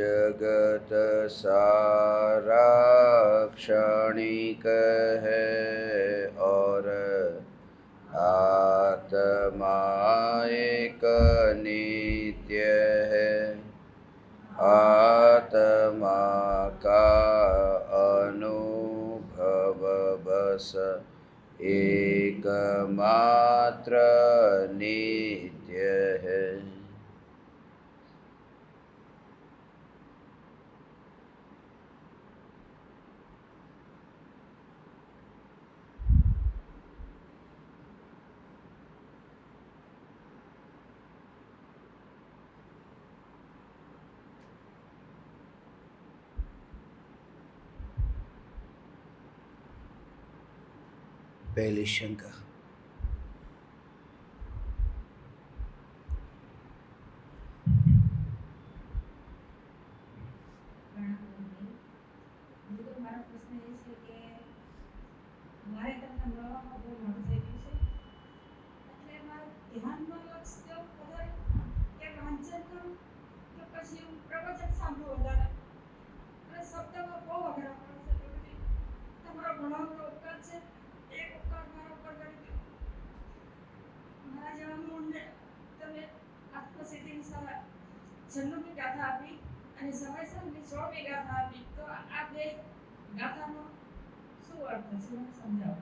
जगत सारा क्षणिक है और आत्मा एक नित्य है। आत्मा का अनुभव बस एकमात्र नित्य है। पहली शंका। છન્નુમી ગાથા આપી અને સમયસરની 16મી ગાથા આપી તો આ બે ગાથાનો શું અર્થ છે મને સમજાવો.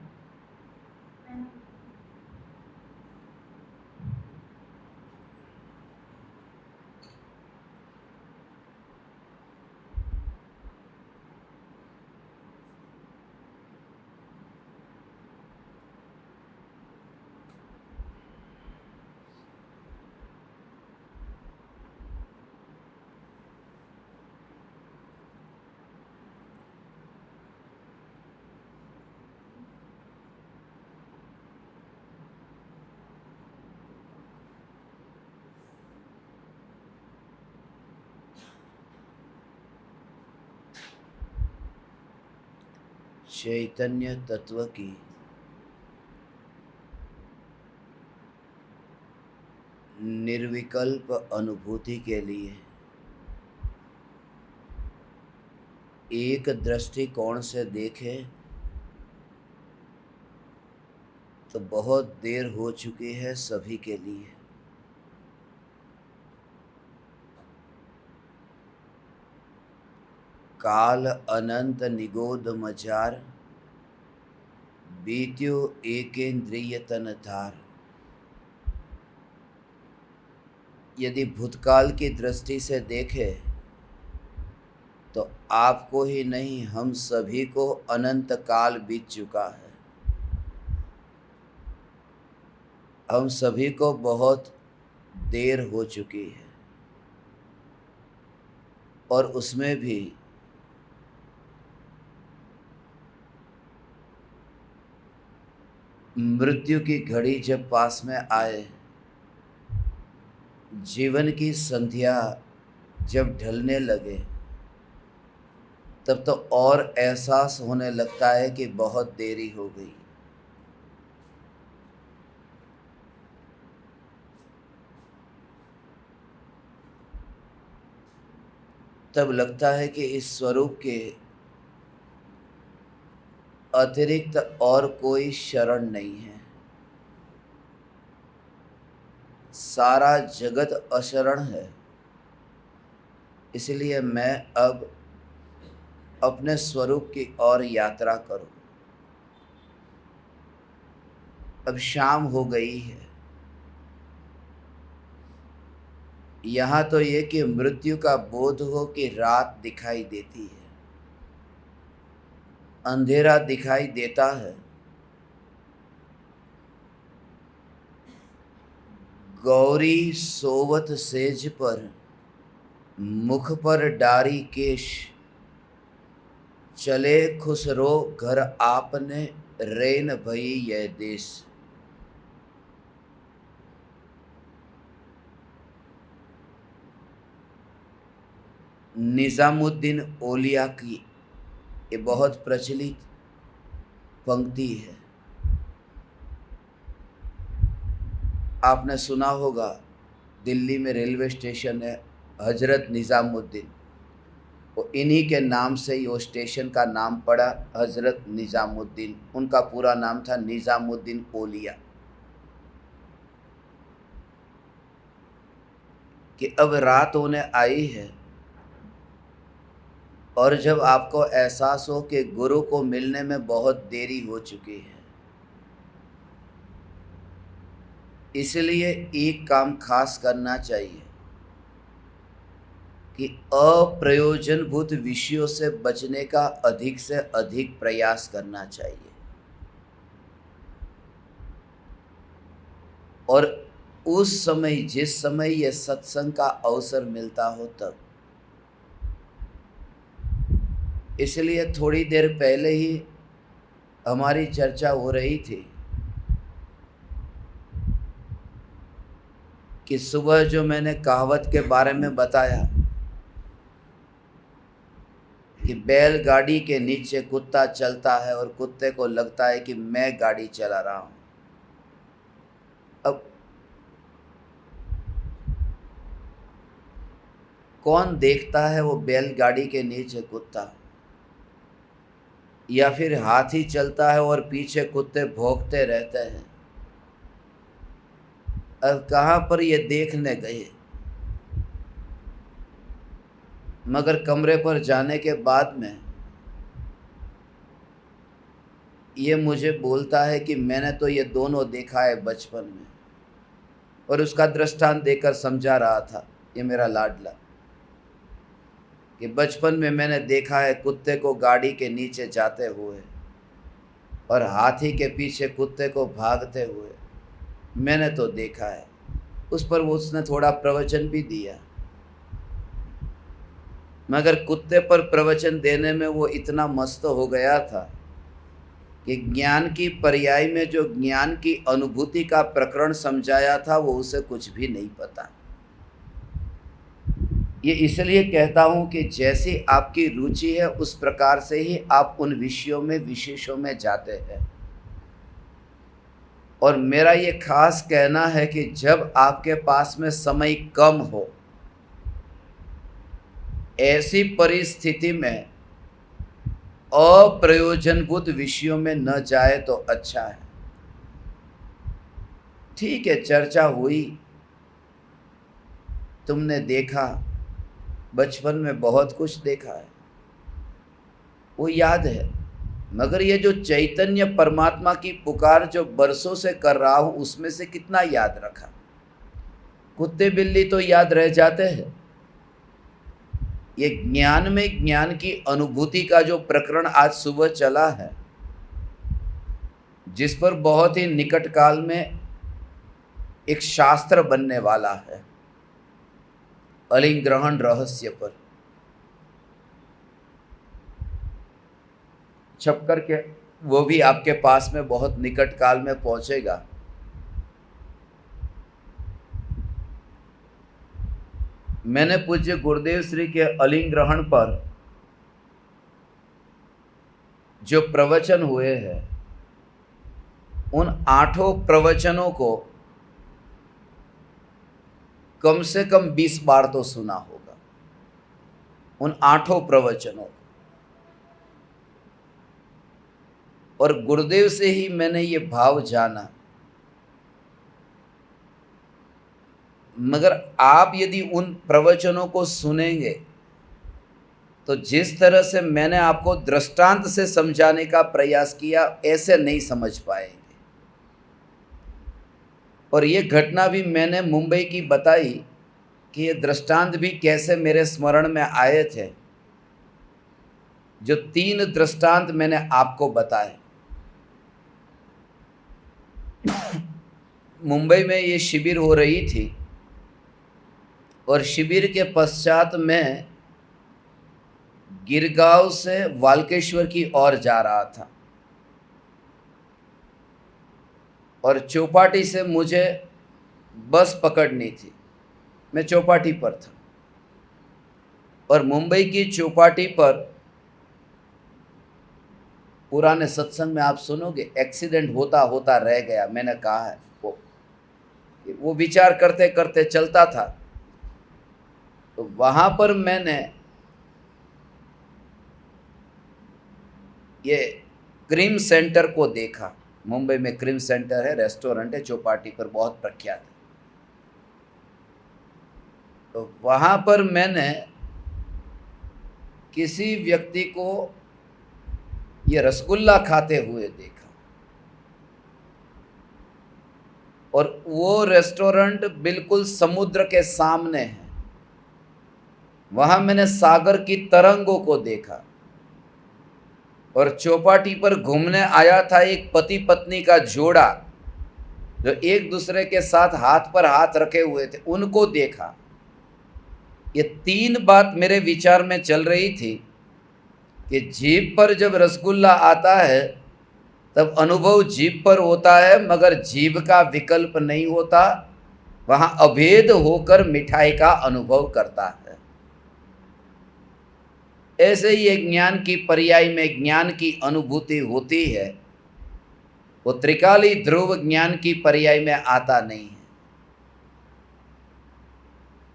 चैतन्य तत्व की निर्विकल्प अनुभूति के लिए एक दृष्टिकोण से देखें तो बहुत देर हो चुकी है सभी के लिए। काल अनंत निगोद मजार बीत्यो एकेंद्रिय तन धार। यदि भूतकाल की दृष्टि से देखें तो आपको ही नहीं हम सभी को अनंत काल बीत चुका है। हम सभी को बहुत देर हो चुकी है और उसमें भी मृत्यु की घड़ी जब पास में आए, जीवन की संध्या जब ढलने लगे, तब तो और एहसास होने लगता है कि बहुत देरी हो गई। तब लगता है कि इस स्वरूप के अतिरिक्त और कोई शरण नहीं है। सारा जगत अशरण है। इसलिए मैं अब अपने स्वरूप की ओर यात्रा करूं। अब शाम हो गई है। यहाँ तो ये कि मृत्यु का बोध हो कि रात दिखाई देती है, अंधेरा दिखाई देता है। गौरी सोवत सेज पर, मुख पर डारी केश, चले खुसरो घर आपने, रेन भई यह देश। निजामुद्दीन औलिया की ये बहुत प्रचलित पंक्ति है। आपने सुना होगा, दिल्ली में रेलवे स्टेशन है हजरत निजामुद्दीन। वो इन्हीं के नाम से ही वो स्टेशन का नाम पड़ा, हज़रत निज़ामुद्दीन। उनका पूरा नाम था निज़ामुद्दीन ओलिया। कि अब रात होने आई है और जब आपको एहसास हो कि गुरु को मिलने में बहुत देरी हो चुकी है, इसलिए एक काम खास करना चाहिए कि अप्रयोजनभूत विषयों से बचने का अधिक से अधिक प्रयास करना चाहिए। और उस समय, जिस समय ये सत्संग का अवसर मिलता हो तब, इसलिए थोड़ी देर पहले ही हमारी चर्चा हो रही थी कि सुबह जो मैंने कहावत के बारे में बताया कि बैलगाड़ी के नीचे कुत्ता चलता है और कुत्ते को लगता है कि मैं गाड़ी चला रहा हूं। अब कौन देखता है वो बैलगाड़ी के नीचे कुत्ता, या फिर हाथी चलता है और पीछे कुत्ते भौंकते रहते हैं? अब कहाँ पर ये देखने गए? मगर कमरे पर जाने के बाद में ये मुझे बोलता है कि मैंने तो ये दोनों देखा है बचपन में, और उसका दृष्टांत देकर समझा रहा था ये मेरा लाडला, कि बचपन में मैंने देखा है कुत्ते को गाड़ी के नीचे जाते हुए और हाथी के पीछे कुत्ते को भागते हुए, मैंने तो देखा है। उस पर उसने थोड़ा प्रवचन भी दिया, मगर कुत्ते पर प्रवचन देने में वो इतना मस्त हो गया था कि ज्ञान की पर्याय में जो ज्ञान की अनुभूति का प्रकरण समझाया था वो उसे कुछ भी नहीं पता। ये इसलिए कहता हूँ कि जैसी आपकी रुचि है उस प्रकार से ही आप उन विषयों में, विशेषों में जाते हैं। और मेरा ये खास कहना है कि जब आपके पास में समय कम हो, ऐसी परिस्थिति में अप्रयोजनभूत विषयों में न जाए तो अच्छा है। ठीक है, चर्चा हुई, तुमने देखा, बचपन में बहुत कुछ देखा है, वो याद है, मगर ये जो चैतन्य परमात्मा की पुकार जो बरसों से कर रहा हूं उसमें से कितना याद रखा? कुत्ते बिल्ली तो याद रह जाते हैं। ये ज्ञान में ज्ञान की अनुभूति का जो प्रकरण आज सुबह चला है, जिस पर बहुत ही निकट काल में एक शास्त्र बनने वाला है, अलिंग्रहण रहस्य पर छप करके, वो भी आपके पास में बहुत निकट काल में पहुंचेगा। मैंने पूज्य गुरुदेव श्री के अलिंग्रहण पर जो प्रवचन हुए हैं, उन 8 प्रवचनों को कम से कम 20 बार तो सुना होगा, उन 8 प्रवचनों को। और गुरुदेव से ही मैंने ये भाव जाना। मगर आप यदि उन प्रवचनों को सुनेंगे तो जिस तरह से मैंने आपको दृष्टांत से समझाने का प्रयास किया, ऐसे नहीं समझ पाएंगे। और ये घटना भी मैंने मुंबई की बताई कि ये दृष्टांत भी कैसे मेरे स्मरण में आए थे। जो 3 दृष्टांत मैंने आपको बताए, मुंबई में ये शिविर हो रही थी और शिविर के पश्चात मैं गिरगांव से वाल्केश्वर की ओर जा रहा था और चौपाटी से मुझे बस पकड़नी थी। मैं चौपाटी पर था और मुंबई की चौपाटी पर पुराने सत्संग में आप सुनोगे, एक्सीडेंट होता होता रह गया। मैंने कहा है वो विचार करते करते चलता था। तो वहाँ पर मैंने ये क्रीम सेंटर को देखा। मुंबई में क्रीम सेंटर है, रेस्टोरेंट है, चौपाटी पर बहुत प्रख्यात है। तो वहाँ पर मैंने किसी व्यक्ति को ये रसगुल्ला खाते हुए देखा, और वो रेस्टोरेंट बिल्कुल समुद्र के सामने है। वहाँ मैंने सागर की तरंगों को देखा, और चौपाटी पर घूमने आया था एक पति पत्नी का जोड़ा जो एक दूसरे के साथ हाथ पर हाथ रखे हुए थे, उनको देखा। ये 3 बात मेरे विचार में चल रही थी कि जीभ पर जब रसगुल्ला आता है तब अनुभव जीभ पर होता है, मगर जीभ का विकल्प नहीं होता, वहाँ अभेद होकर मिठाई का अनुभव करता है। ऐसे ही एक ज्ञान की पर्याय में ज्ञान की अनुभूति होती है, वो त्रिकाली ध्रुव ज्ञान की पर्याय में आता नहीं है।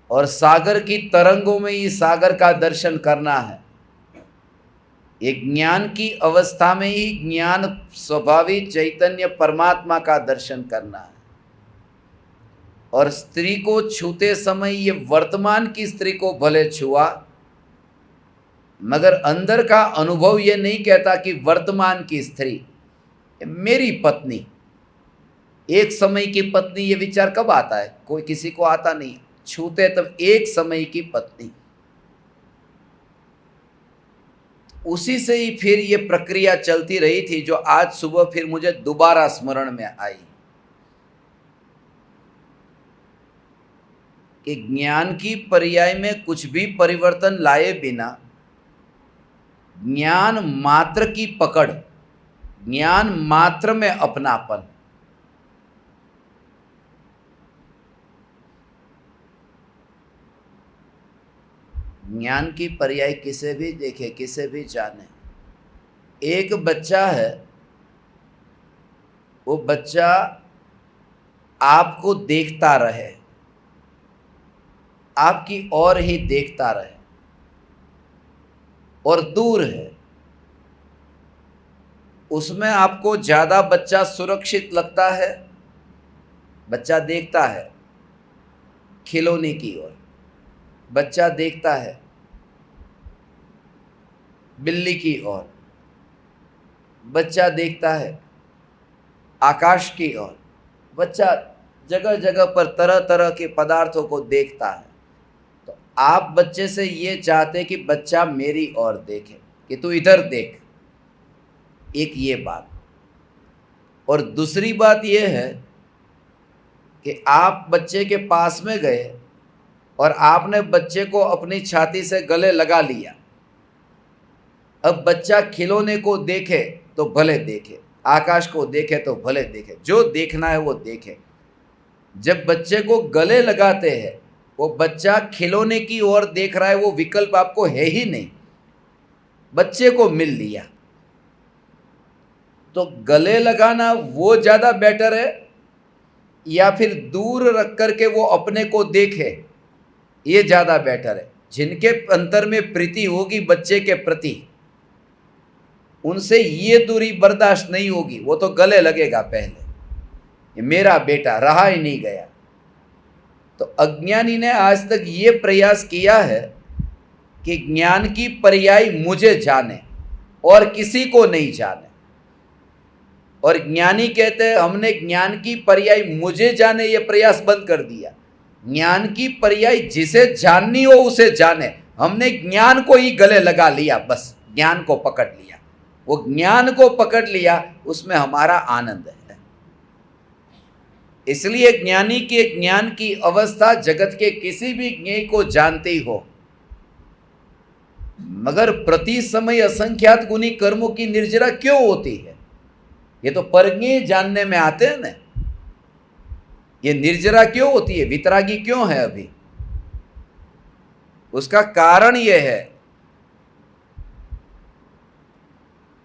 और सागर की तरंगों में ही सागर का दर्शन करना है। एक ज्ञान की अवस्था में ही ज्ञान स्वभावी चैतन्य परमात्मा का दर्शन करना है। और स्त्री को छूते समय ये वर्तमान की स्त्री को भले छुआ, मगर अंदर का अनुभव ये नहीं कहता कि वर्तमान की स्त्री मेरी पत्नी। एक समय की पत्नी, ये विचार कब आता है? कोई किसी को आता नहीं। छूते तब एक समय की पत्नी। उसी से ही फिर ये प्रक्रिया चलती रही थी, जो आज सुबह फिर मुझे दोबारा स्मरण में आई कि ज्ञान की पर्याय में कुछ भी परिवर्तन लाए बिना ज्ञान मात्र की पकड़, ज्ञान मात्र में अपनापन, ज्ञान की पर्याय किसे भी देखे, किसे भी जाने। एक बच्चा है, वो बच्चा आपको देखता रहे, आपकी ओर ही देखता रहे, और दूर है, उसमें आपको ज़्यादा बच्चा सुरक्षित लगता है। बच्चा देखता है खिलौने की ओर, बच्चा देखता है बिल्ली की ओर, बच्चा देखता है आकाश की ओर, बच्चा जगह जगह पर तरह तरह के पदार्थों को देखता है। तो आप बच्चे से ये चाहते कि बच्चा मेरी ओर देखे, कि तू इधर देख। एक ये बात। और दूसरी बात ये है कि आप बच्चे के पास में गए और आपने बच्चे को अपनी छाती से गले लगा लिया। अब बच्चा खिलौने को देखे तो भले देखे, आकाश को देखे तो भले देखे, जो देखना है वो देखे। जब बच्चे को गले लगाते हैं, वो बच्चा खिलौने की ओर देख रहा है, वो विकल्प आपको है ही नहीं, बच्चे को मिल लिया। तो गले लगाना वो ज़्यादा बेटर है, या फिर दूर रख करके वो अपने को देखे, ये ज़्यादा बेटर है। जिनके अंतर में प्रीति होगी बच्चे के प्रति, उनसे ये दूरी बर्दाश्त नहीं होगी, वो तो गले लगेगा पहले, ये मेरा बेटा रहा ही नहीं गया। तो अज्ञानी ने आज तक ये प्रयास किया है कि ज्ञान की पर्याय मुझे जाने और किसी को नहीं जाने। और ज्ञानी कहते हैं हमने ज्ञान की पर्याय मुझे जाने ये प्रयास बंद कर दिया। ज्ञान की पर्याय जिसे जाननी हो उसे जाने। हमने ज्ञान को ही गले लगा लिया, बस ज्ञान को पकड़ लिया। वो ज्ञान को पकड़ लिया, उसमें हमारा आनंद है। इसलिए ज्ञानी के ज्ञान की अवस्था जगत के किसी भी ज्ञेय को जानती हो, मगर प्रति समय असंख्यात गुनी कर्मों की निर्जरा क्यों होती है? ये तो परज्ञेय जानने में आते हैं ना। ये निर्जरा क्यों होती है, वितरागी क्यों है अभी? उसका कारण यह है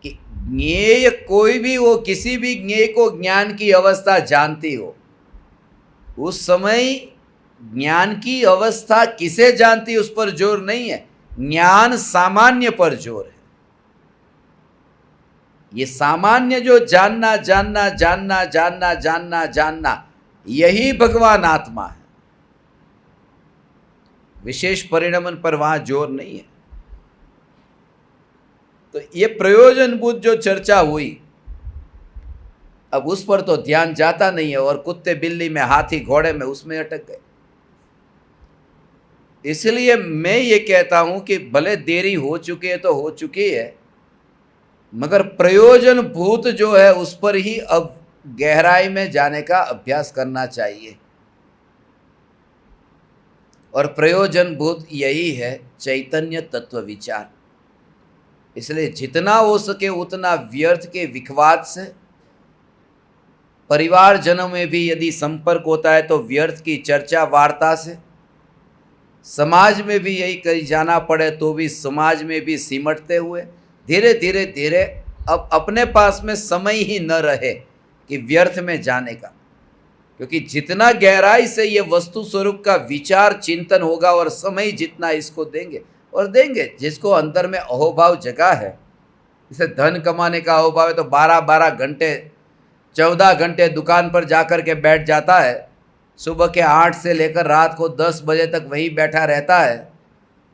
कि ज्ञेय कोई भी हो, किसी भी ज्ञेय को ज्ञान की अवस्था जानती हो, उस समय ज्ञान की अवस्था किसे जानती उस पर जोर नहीं है, ज्ञान सामान्य पर जोर है। ये सामान्य जो जानना जानना जानना जानना जानना जानना, यही भगवान आत्मा है। विशेष परिणमन पर वहां जोर नहीं है। तो ये प्रयोजनभूत जो चर्चा हुई, अब उस पर तो ध्यान जाता नहीं है, और कुत्ते बिल्ली में, हाथी घोड़े में, उसमें अटक गए। इसलिए मैं ये कहता हूं कि भले देरी हो चुकी है तो हो चुकी है, मगर प्रयोजन भूत जो है उस पर ही अब गहराई में जाने का अभ्यास करना चाहिए। और प्रयोजन भूत यही है चैतन्य तत्व विचार। इसलिए जितना हो सके उतना व्यर्थ के विखवाद से, परिवारजनों में भी यदि संपर्क होता है तो व्यर्थ की चर्चा वार्ता से, समाज में भी यही कहीं जाना पड़े तो भी समाज में भी सिमटते हुए धीरे धीरे धीरे अब अपने पास में समय ही न रहे कि व्यर्थ में जाने का। क्योंकि जितना गहराई से ये वस्तु स्वरूप का विचार चिंतन होगा और समय जितना इसको देंगे, और देंगे जिसको अंदर में अहोभाव जगा है, इसे धन कमाने का अहोभाव है तो 12-12 घंटे 14 घंटे दुकान पर जाकर के बैठ जाता है, सुबह के 8 से लेकर रात को 10 बजे तक वहीं बैठा रहता है,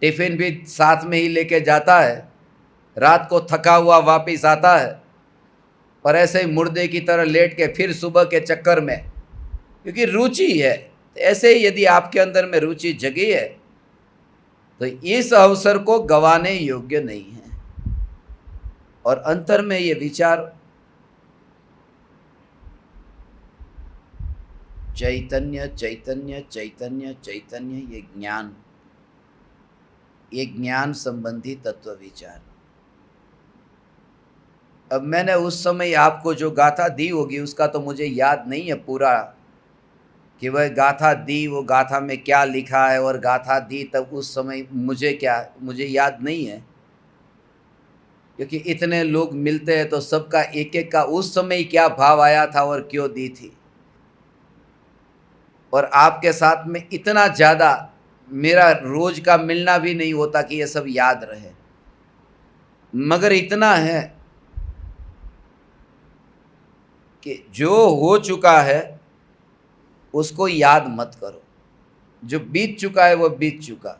टिफ़िन भी साथ में ही लेके जाता है, रात को थका हुआ वापस आता है, और ऐसे ही मुर्दे की तरह लेट के फिर सुबह के चक्कर में, क्योंकि रुचि है। तो ऐसे ही यदि आपके अंदर में रुचि जगी है तो इस अवसर को गंवाने योग्य नहीं है। और अंतर में ये विचार चैतन्य चैतन्य चैतन्य चैतन्य, ये ज्ञान संबंधी तत्व विचार। अब मैंने उस समय आपको जो गाथा दी होगी उसका तो मुझे याद नहीं है पूरा कि वह गाथा दी, वो गाथा में क्या लिखा है, और गाथा दी तब उस समय मुझे याद नहीं है, क्योंकि इतने लोग मिलते हैं तो सबका एक एक का उस समय क्या भाव आया था और क्यों दी थी। और आपके साथ में इतना ज़्यादा मेरा रोज का मिलना भी नहीं होता कि ये सब याद रहे, मगर इतना है कि जो हो चुका है उसको याद मत करो, जो बीत चुका है वो बीत चुका।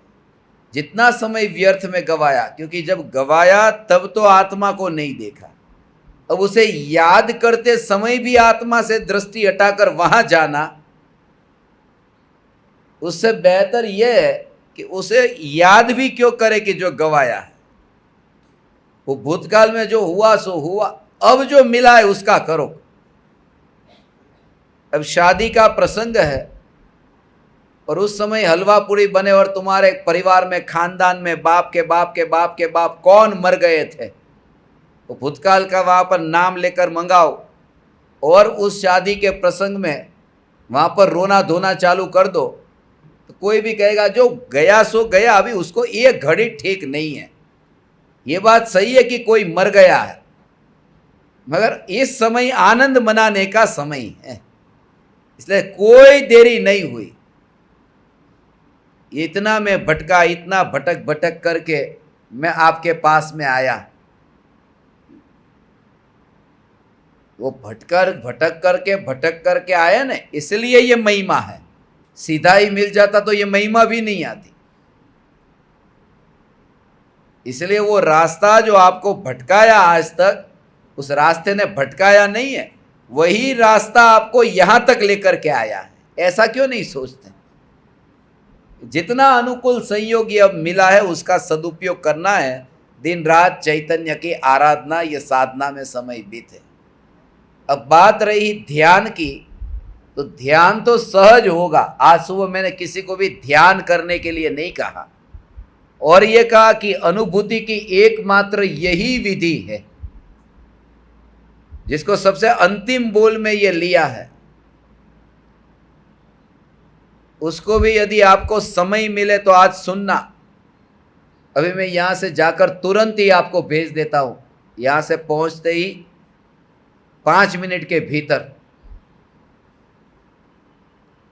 जितना समय व्यर्थ में गवाया, क्योंकि जब गवाया तब तो आत्मा को नहीं देखा, अब उसे याद करते समय भी आत्मा से दृष्टि हटाकर वहां जाना, उससे बेहतर यह है कि उसे याद भी क्यों करे कि जो गवाया है। वो भूतकाल में जो हुआ सो हुआ, अब जो मिला है उसका करो। अब शादी का प्रसंग है और उस समय हलवा पूरी बने और तुम्हारे परिवार में, खानदान में बाप के बाप के बाप के बाप कौन मर गए थे, तो भूतकाल का वहां पर नाम लेकर मंगाओ और उस शादी के प्रसंग में वहां पर रोना धोना चालू कर दो, तो कोई भी कहेगा जो गया सो गया, अभी उसको एक घड़ी ठीक नहीं है। ये बात सही है कि कोई मर गया है, मगर इस समय आनंद मनाने का समय है, इसलिए कोई देरी नहीं हुई। इतना मैं भटका, इतना भटक भटक करके मैं आपके पास में आया। वो भटक करके आया ना, इसलिए ये महिमा है। सीधा ही मिल जाता तो ये महिमा भी नहीं आती। इसलिए वो रास्ता जो आपको भटकाया आज तक, उस रास्ते ने भटकाया नहीं है, वही रास्ता आपको यहां तक लेकर के आया है। ऐसा क्यों नहीं सोचते? जितना अनुकूल संयोग अब मिला है उसका सदुपयोग करना है। दिन रात चैतन्य की आराधना, ये साधना में समय बीते। अब बात रही ध्यान की, तो ध्यान तो सहज होगा। आज सुबह मैंने किसी को भी ध्यान करने के लिए नहीं कहा, और ये कहा कि अनुभूति की एकमात्र यही विधि है, जिसको सबसे अंतिम बोल में ये लिया है। उसको भी यदि आपको समय मिले तो आज सुनना। अभी मैं यहां से जाकर तुरंत ही आपको भेज देता हूं, यहां से पहुंचते ही 5 मिनट के भीतर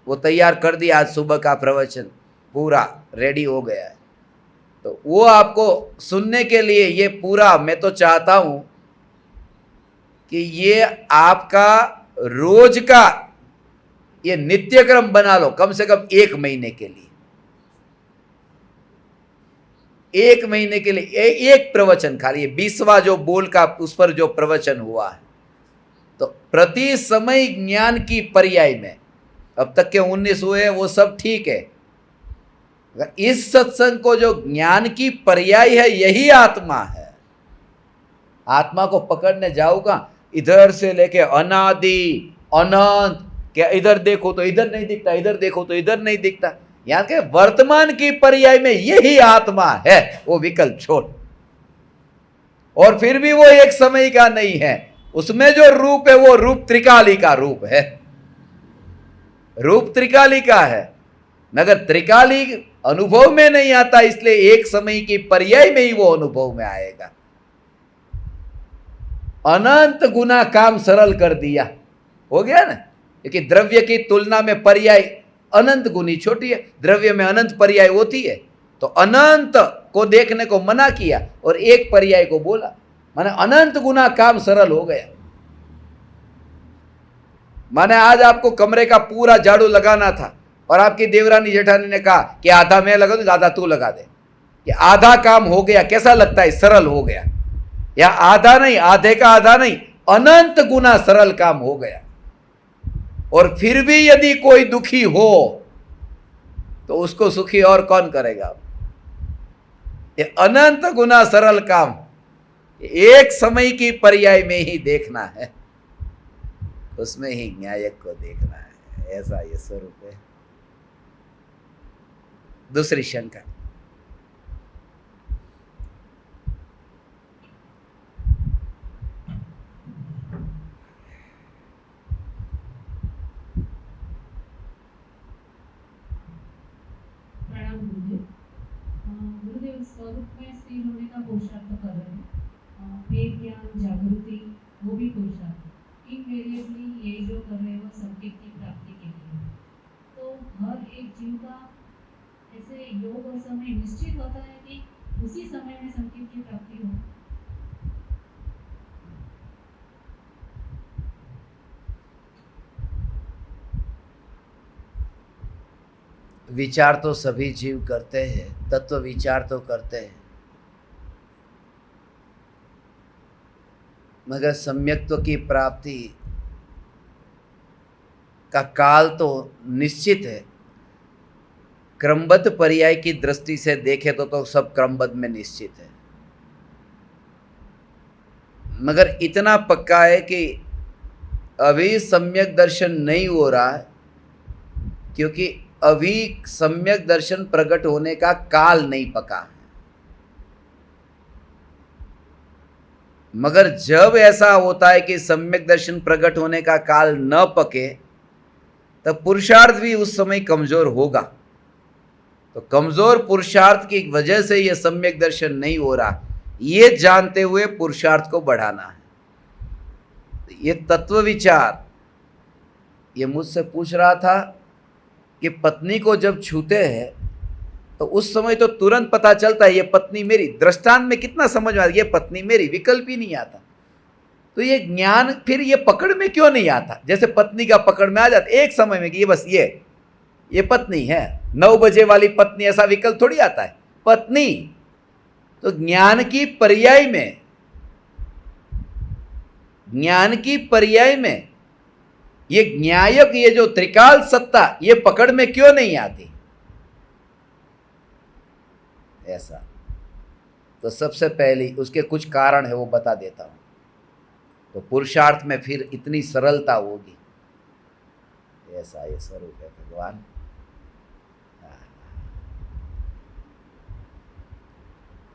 वो तैयार कर दिया। आज सुबह का प्रवचन पूरा रेडी हो गया है, तो वो आपको सुनने के लिए ये पूरा, मैं तो चाहता हूं कि ये आपका रोज का ये नित्यक्रम बना लो, कम से कम 1 महीने के लिए। 1 महीने के लिए एक प्रवचन खाली, 20वां जो बोल का उस पर जो प्रवचन हुआ है, तो प्रति समय ज्ञान की पर्याय में, अब तक के 19 हुए वो सब ठीक है, इस सत्संग को जो ज्ञान की पर्याय है यही आत्मा है। आत्मा को पकड़ने जाऊंगा इधर से लेके अनादि अनंत, क्या इधर देखो तो इधर नहीं दिखता, इधर देखो तो इधर नहीं दिखता, यहां के वर्तमान की पर्याय में यही आत्मा है, वो विकल्प छोड़। और फिर भी वो एक समय का नहीं है, उसमें जो रूप है वो रूप त्रिकाली का रूप है, रूप त्रिकाली का है, मगर त्रिकाली अनुभव में नहीं आता, इसलिए एक समय की पर्याय में ही वो अनुभव में आएगा। अनंत गुना काम सरल कर दिया, हो गया ना, क्योंकि द्रव्य की तुलना में पर्याय अनंत गुनी छोटी है, द्रव्य में अनंत पर्याय होती है, तो अनंत को देखने को मना किया और एक पर्याय को बोला, माने अनंत गुना काम सरल हो गया। माने आज आपको कमरे का पूरा झाड़ू लगाना था और आपकी देवरानी जेठानी ने कहा कि आधा मैं लगा दूं, आधा तू लगा दे, कि आधा काम हो गया, कैसा लगता है, सरल हो गया, या आधा नहीं, आधे का आधा नहीं, अनंत गुना सरल काम हो गया। और फिर भी यदि कोई दुखी हो तो उसको सुखी और कौन करेगा? ये अनंत गुना सरल काम एक समय की पर्याय में ही देखना है, उसमें ही न्यायक को देखना है, ऐसा ये स्वरूप है। दूसरी शंका, प्रणाम गुरुदेव। गुरुदेव, स्वरूप में स्थिर होने का पुरुषार्थ कर रहे हैं, वेद ज्ञान जागृति वो भी पुरुषार्थ, इनवेरिएबली ये जो कर रहे हैं वो संकेत की प्राप्ति के लिए, तो हर एक जीव का ऐसे योग और समय निश्चित होता है कि उसी समय में संकेत की प्राप्ति हो। विचार तो सभी जीव करते हैं, तत्व विचार तो करते हैं, मगर सम्यक्त्व की प्राप्ति का काल तो निश्चित है। क्रमबद्ध पर्याय की दृष्टि से देखे तो सब क्रमबद्ध में निश्चित है, मगर इतना पक्का है कि अभी सम्यक दर्शन नहीं हो रहा है, क्योंकि अभी सम्यक दर्शन प्रकट होने का काल नहीं पका है। मगर जब ऐसा होता है कि सम्यक दर्शन प्रकट होने का काल न पके, तब पुरुषार्थ भी उस समय कमजोर होगा। तो कमजोर पुरुषार्थ की वजह से यह सम्यक दर्शन नहीं हो रहा, ये जानते हुए पुरुषार्थ को बढ़ाना है। ये तत्व विचार, ये मुझसे पूछ रहा था कि पत्नी को जब छूते हैं तो उस समय तो तुरंत पता चलता है ये पत्नी मेरी, दृष्टांत में कितना समझ में आता, ये पत्नी मेरी, विकल्प ही नहीं आता। तो ये ज्ञान फिर ये पकड़ में क्यों नहीं आता? जैसे पत्नी का पकड़ में आ जाता एक समय में कि ये बस ये पत्नी है, 9 बजे वाली पत्नी, ऐसा विकल्प थोड़ी आता है, पत्नी। तो ज्ञान की पर्याय में, ज्ञान की पर्याय में ये न्यायक, ये जो त्रिकाल सत्ता, ये पकड़ में क्यों नहीं आती? ऐसा तो सबसे पहले उसके कुछ कारण है, वो बता देता हूं। तो पुरुषार्थ में फिर इतनी सरलता होगी, ऐसा ये स्वरूप है भगवान।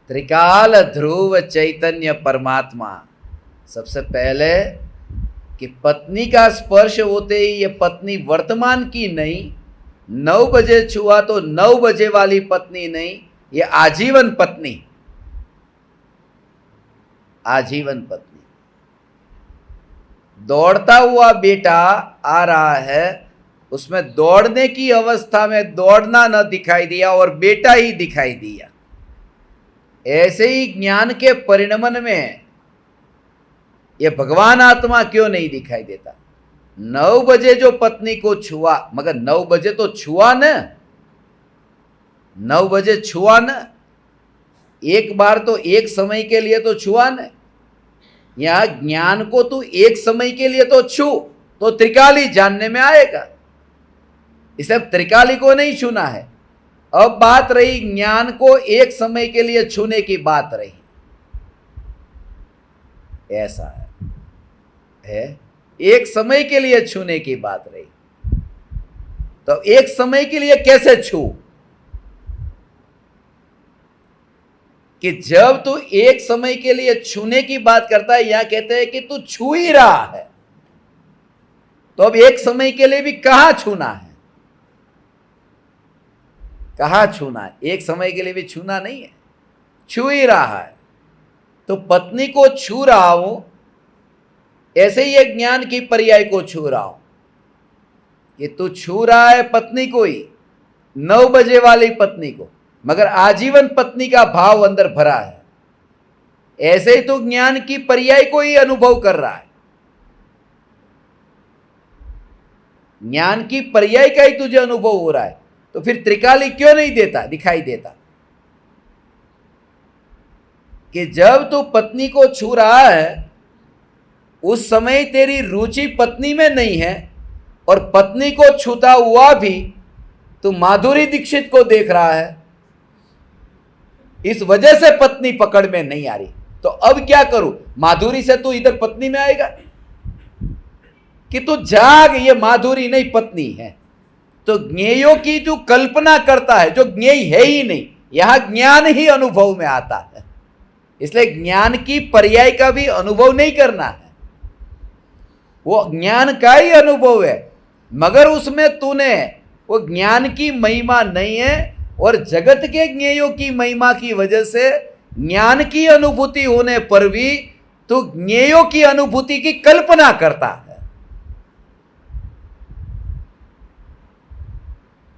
त्रिकाल ध्रुव चैतन्य परमात्मा, सबसे पहले कि पत्नी का स्पर्श होते ही ये पत्नी वर्तमान की नहीं, 9 बजे छुआ तो 9 बजे वाली पत्नी नहीं, ये आजीवन पत्नी, आजीवन पत्नी। दौड़ता हुआ बेटा आ रहा है, उसमें दौड़ने की अवस्था में दौड़ना न दिखाई दिया और बेटा ही दिखाई दिया। ऐसे ही ज्ञान के परिणमन में ये भगवान आत्मा क्यों नहीं दिखाई देता? 9 बजे जो पत्नी को छुआ, मगर 9 बजे तो छुआ न, 9 बजे छुआ न, एक बार तो एक समय के लिए तो छुआ न। यहां ज्ञान को तू एक समय के लिए तो छू तो त्रिकाली जानने में आएगा, इसलिए त्रिकाली को नहीं छूना है। अब बात रही ज्ञान को एक समय के लिए छूने की बात रही, ऐसा है एक समय के लिए छूने की बात रही। तो एक समय के लिए कैसे छू? कि जब तू एक समय के लिए छूने की बात करता है, यहां कहते हैं कि तू छू ही रहा है, तो अब एक समय के लिए भी कहां छूना है? कहां छूना है? एक समय के लिए भी छूना नहीं है, छू ही रहा है। तो पत्नी को छू रहा हूं, ऐसे ही एक ज्ञान की पर्याय को छू रहा हूं कि तू छू रहा है पत्नी को ही, 9 बजे वाली पत्नी को, मगर आजीवन पत्नी का भाव अंदर भरा है। ऐसे ही तू ज्ञान की पर्याय को ही अनुभव कर रहा है, ज्ञान की पर्याय का ही तुझे अनुभव हो रहा है, तो फिर त्रिकाली क्यों नहीं देता, दिखाई देता? कि जब तू पत्नी को छू रहा है उस समय तेरी रुचि पत्नी में नहीं है, और पत्नी को छूता हुआ भी तू माधुरी दीक्षित को देख रहा है, इस वजह से पत्नी पकड़ में नहीं आ रही। तो अब क्या करूं? माधुरी से तू इधर पत्नी में आएगा कि तू जाग, ये माधुरी नहीं पत्नी है। तो ज्ञेयों की जो कल्पना करता है, जो ज्ञेय है ही नहीं, यहां ज्ञान ही अनुभव में आता है, इसलिए ज्ञान की पर्याय का भी अनुभव नहीं करना है, वो ज्ञान का ही अनुभव है, मगर उसमें तूने वो ज्ञान की महिमा नहीं है, और जगत के ज्ञेयों की महिमा की वजह से ज्ञान की अनुभूति होने पर भी तू ज्ञेयों की अनुभूति की कल्पना करता है।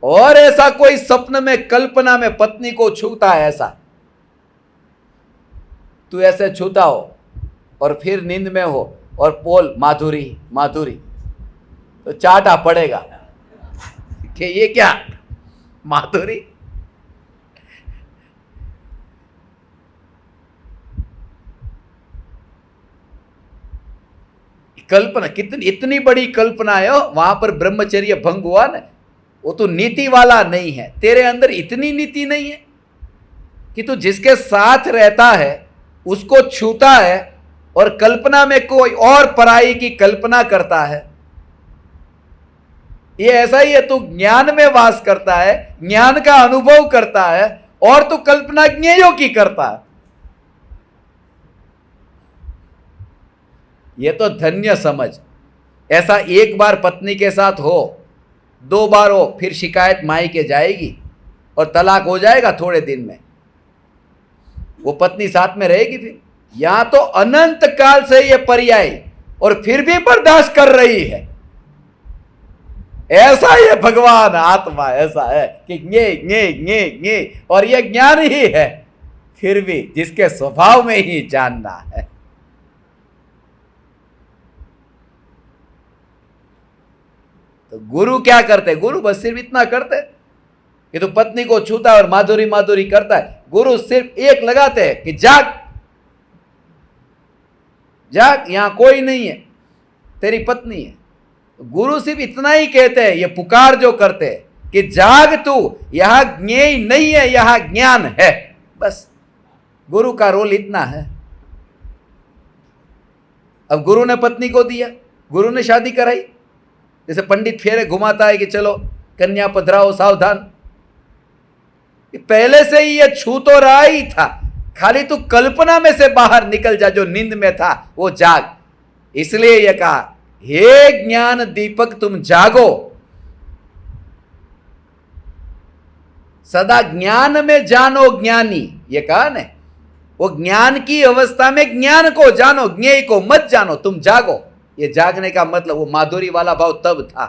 और ऐसा कोई स्वप्न में कल्पना में पत्नी को छूता है, ऐसा तू ऐसे छूता हो और फिर नींद में हो और बोल माधुरी माधुरी, तो चाटा पड़ेगा कि ये क्या माधुरी। कल्पना कितनी, इतनी बड़ी कल्पना है, वहां पर ब्रह्मचर्य भंग हुआ ना, वो तो नीति वाला नहीं है, तेरे अंदर इतनी नीति नहीं है कि तू जिसके साथ रहता है उसको छूता है और कल्पना में कोई और पराई की कल्पना करता है। ये ऐसा ही है, तू ज्ञान में वास करता है, ज्ञान का अनुभव करता है, और तू कल्पना ज्ञेयों की करता है। ये तो धन्य समझ। ऐसा एक बार पत्नी के साथ हो, 2 बार हो, फिर शिकायत माई के जाएगी और तलाक हो जाएगा थोड़े दिन में, वो पत्नी साथ में रहेगी फिर। यहां तो अनंत काल से ये पर्याय, और फिर भी बर्दाश्त कर रही है। ऐसा ये भगवान आत्मा ऐसा है कि गे गे गे गे, और ये ज्ञान ही है, फिर भी जिसके स्वभाव में ही जानना है। तो गुरु क्या करते? गुरु बस सिर्फ इतना करते कि तो पत्नी को छूता है और माधुरी माधुरी करता है। गुरु सिर्फ एक लगाते हैं कि जाग जाग, यहां कोई नहीं है, तेरी पत्नी है। गुरु सिर्फ इतना ही कहते हैं, ये पुकार जो करते हैं कि जाग तू, यहां ज्ञेय नहीं है, यहां ज्ञान है। बस गुरु का रोल इतना है। अब गुरु ने पत्नी को दिया, गुरु ने शादी कराई, जैसे पंडित फेरे घुमाता है कि चलो कन्या पधराओ सावधान, पहले से ही ये छू तो रहा ही था, खाली तू कल्पना में से बाहर निकल जा, जो नींद में था वो जाग। इसलिए ये कहा, हे ज्ञान दीपक तुम जागो, सदा ज्ञान में जानो ज्ञानी, ये कहा ना, वो ज्ञान की अवस्था में ज्ञान को जानो, ज्ञेय को मत जानो, तुम जागो। ये जागने का मतलब वो माधुरी वाला भाव तब था,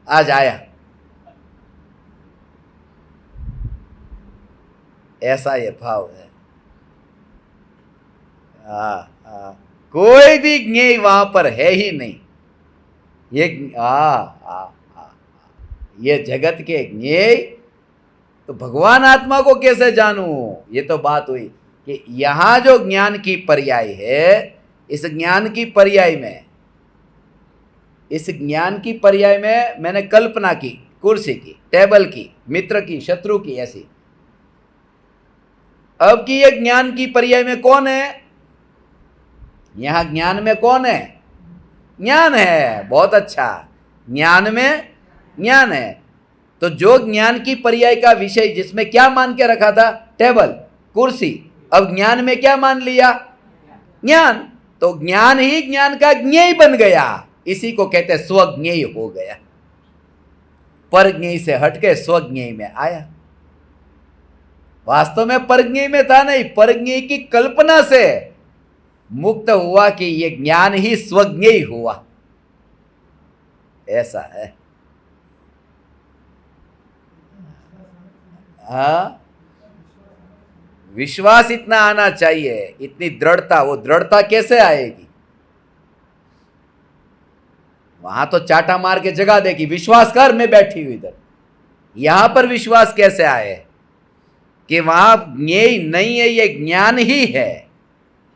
आज आया। ऐसा ये भाव है। कोई भी ज्ञेय वहां पर है ही नहीं। ये ये जगत के ज्ञेय, तो भगवान आत्मा को कैसे जानूं? ये तो बात हुई कि यहां जो ज्ञान की पर्याय है, इस ज्ञान की पर्याय में, इस ज्ञान की पर्याय में मैंने कल्पना की, कुर्सी की, टेबल की, मित्र की, शत्रु की, ऐसी। अब की ये ज्ञान की पर्याय में कौन है? यहां ज्ञान में कौन है? ज्ञान है। बहुत अच्छा, ज्ञान में ज्ञान है। तो जो ज्ञान की पर्याय का विषय जिसमें क्या मान के रखा था? टेबल, कुर्सी, अब ज्ञान में क्या मान लिया? ज्ञान। तो ज्ञान ही ज्ञान का ज्ञेय बन गया। इसी को कहते स्वज्ञेय हो गया। परज्ञेय से हटके स्वज्ञेय में आया। वास्तव में परज्ञेय में था नहीं, परज्ञेय की कल्पना से मुक्त हुआ कि ये ज्ञान ही स्वज्ञेय हुआ। ऐसा है। हाँ, विश्वास इतना आना चाहिए, इतनी दृढ़ता। वो दृढ़ता कैसे आएगी? वहां तो चाटा मार के जगा देगी, विश्वास कर, मैं बैठी हुई इधर। यहां पर विश्वास कैसे आए कि वहां ज्ञेय नहीं है, ये ज्ञान ही है।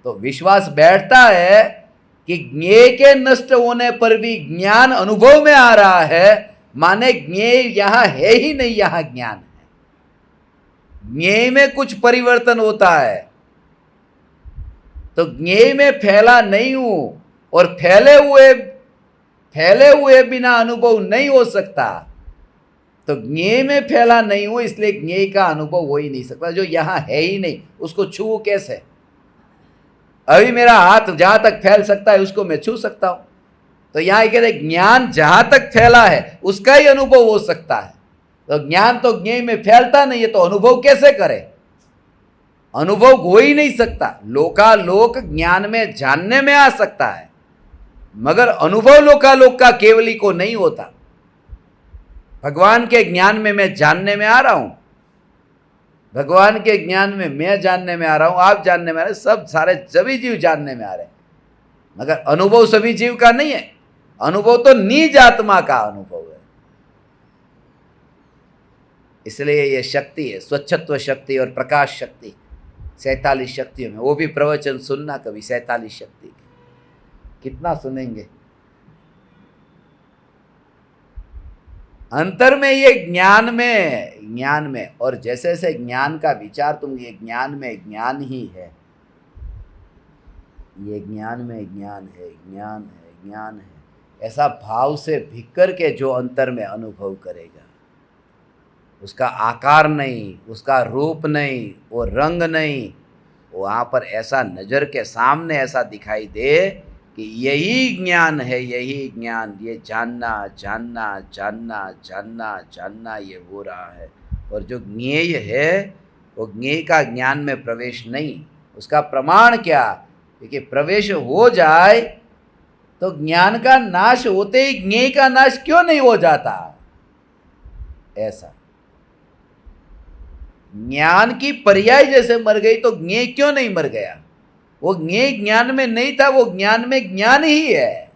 तो विश्वास बैठता है कि ज्ञेय के नष्ट होने पर भी ज्ञान अनुभव में आ रहा है, माने ज्ञेय यहां है ही नहीं, यहां ज्ञान है। ज्ञेय में कुछ परिवर्तन होता है, तो ज्ञेय में फैला नहीं हूं, और फैले हुए बिना अनुभव नहीं हो सकता। तो ज्ञेय में फैला नहीं हूं, इसलिए ज्ञेय का अनुभव हो ही नहीं सकता। जो यहां है ही नहीं, उसको छू कैसे? अभी मेरा हाथ जहां तक फैल सकता है उसको मैं छू सकता हूं। तो यहां कहते ज्ञान जहां तक फैला है उसका ही अनुभव हो सकता है। तो ज्ञान तो ज्ञेय में फैलता नहीं है, तो अनुभव कैसे करे? अनुभव हो ही नहीं सकता। लोकालोक ज्ञान में जानने में आ सकता है, मगर अनुभव लोकालोक का केवली को नहीं होता। भगवान के ज्ञान में मैं जानने में आ रहा हूं, भगवान के ज्ञान में मैं जानने में आ रहा हूं, आप जानने में आ रहे, सब सारे सभी जीव जानने में आ रहे हैं, मगर अनुभव सभी जीव का नहीं है। अनुभव तो निज आत्मा का अनुभव है। इसलिए ये शक्ति है, स्वच्छत्व शक्ति और प्रकाश शक्ति, 47 शक्तियों में। वो भी प्रवचन सुनना कभी 47 शक्ति, कितना सुनेंगे। अंतर में ये ज्ञान में और जैसे जैसे ज्ञान का विचार तुम, ये ज्ञान में ज्ञान ही है, ये ज्ञान में ज्ञान है, ज्ञान है, ज्ञान है, ऐसा भाव से भिक्कर के जो अंतर में अनुभव करेगा, उसका आकार नहीं, उसका रूप नहीं, वो रंग नहीं, वहाँ पर ऐसा नज़र के सामने ऐसा दिखाई दे कि यही ज्ञान है, यही ज्ञान, ये जानना जानना जानना जानना जानना ये हो रहा है। और जो ज्ञेय है वो ज्ञेय का ज्ञान में प्रवेश नहीं। उसका प्रमाण क्या? क्योंकि प्रवेश हो जाए तो ज्ञान का नाश होते ही ज्ञेय का नाश क्यों नहीं हो जाता? ऐसा ज्ञान की पर्याय जैसे मर गई तो ज्ञेय क्यों नहीं मर गया? वो ज्ञेय ज्ञान में नहीं था, वो ज्ञान में ज्ञान ही है।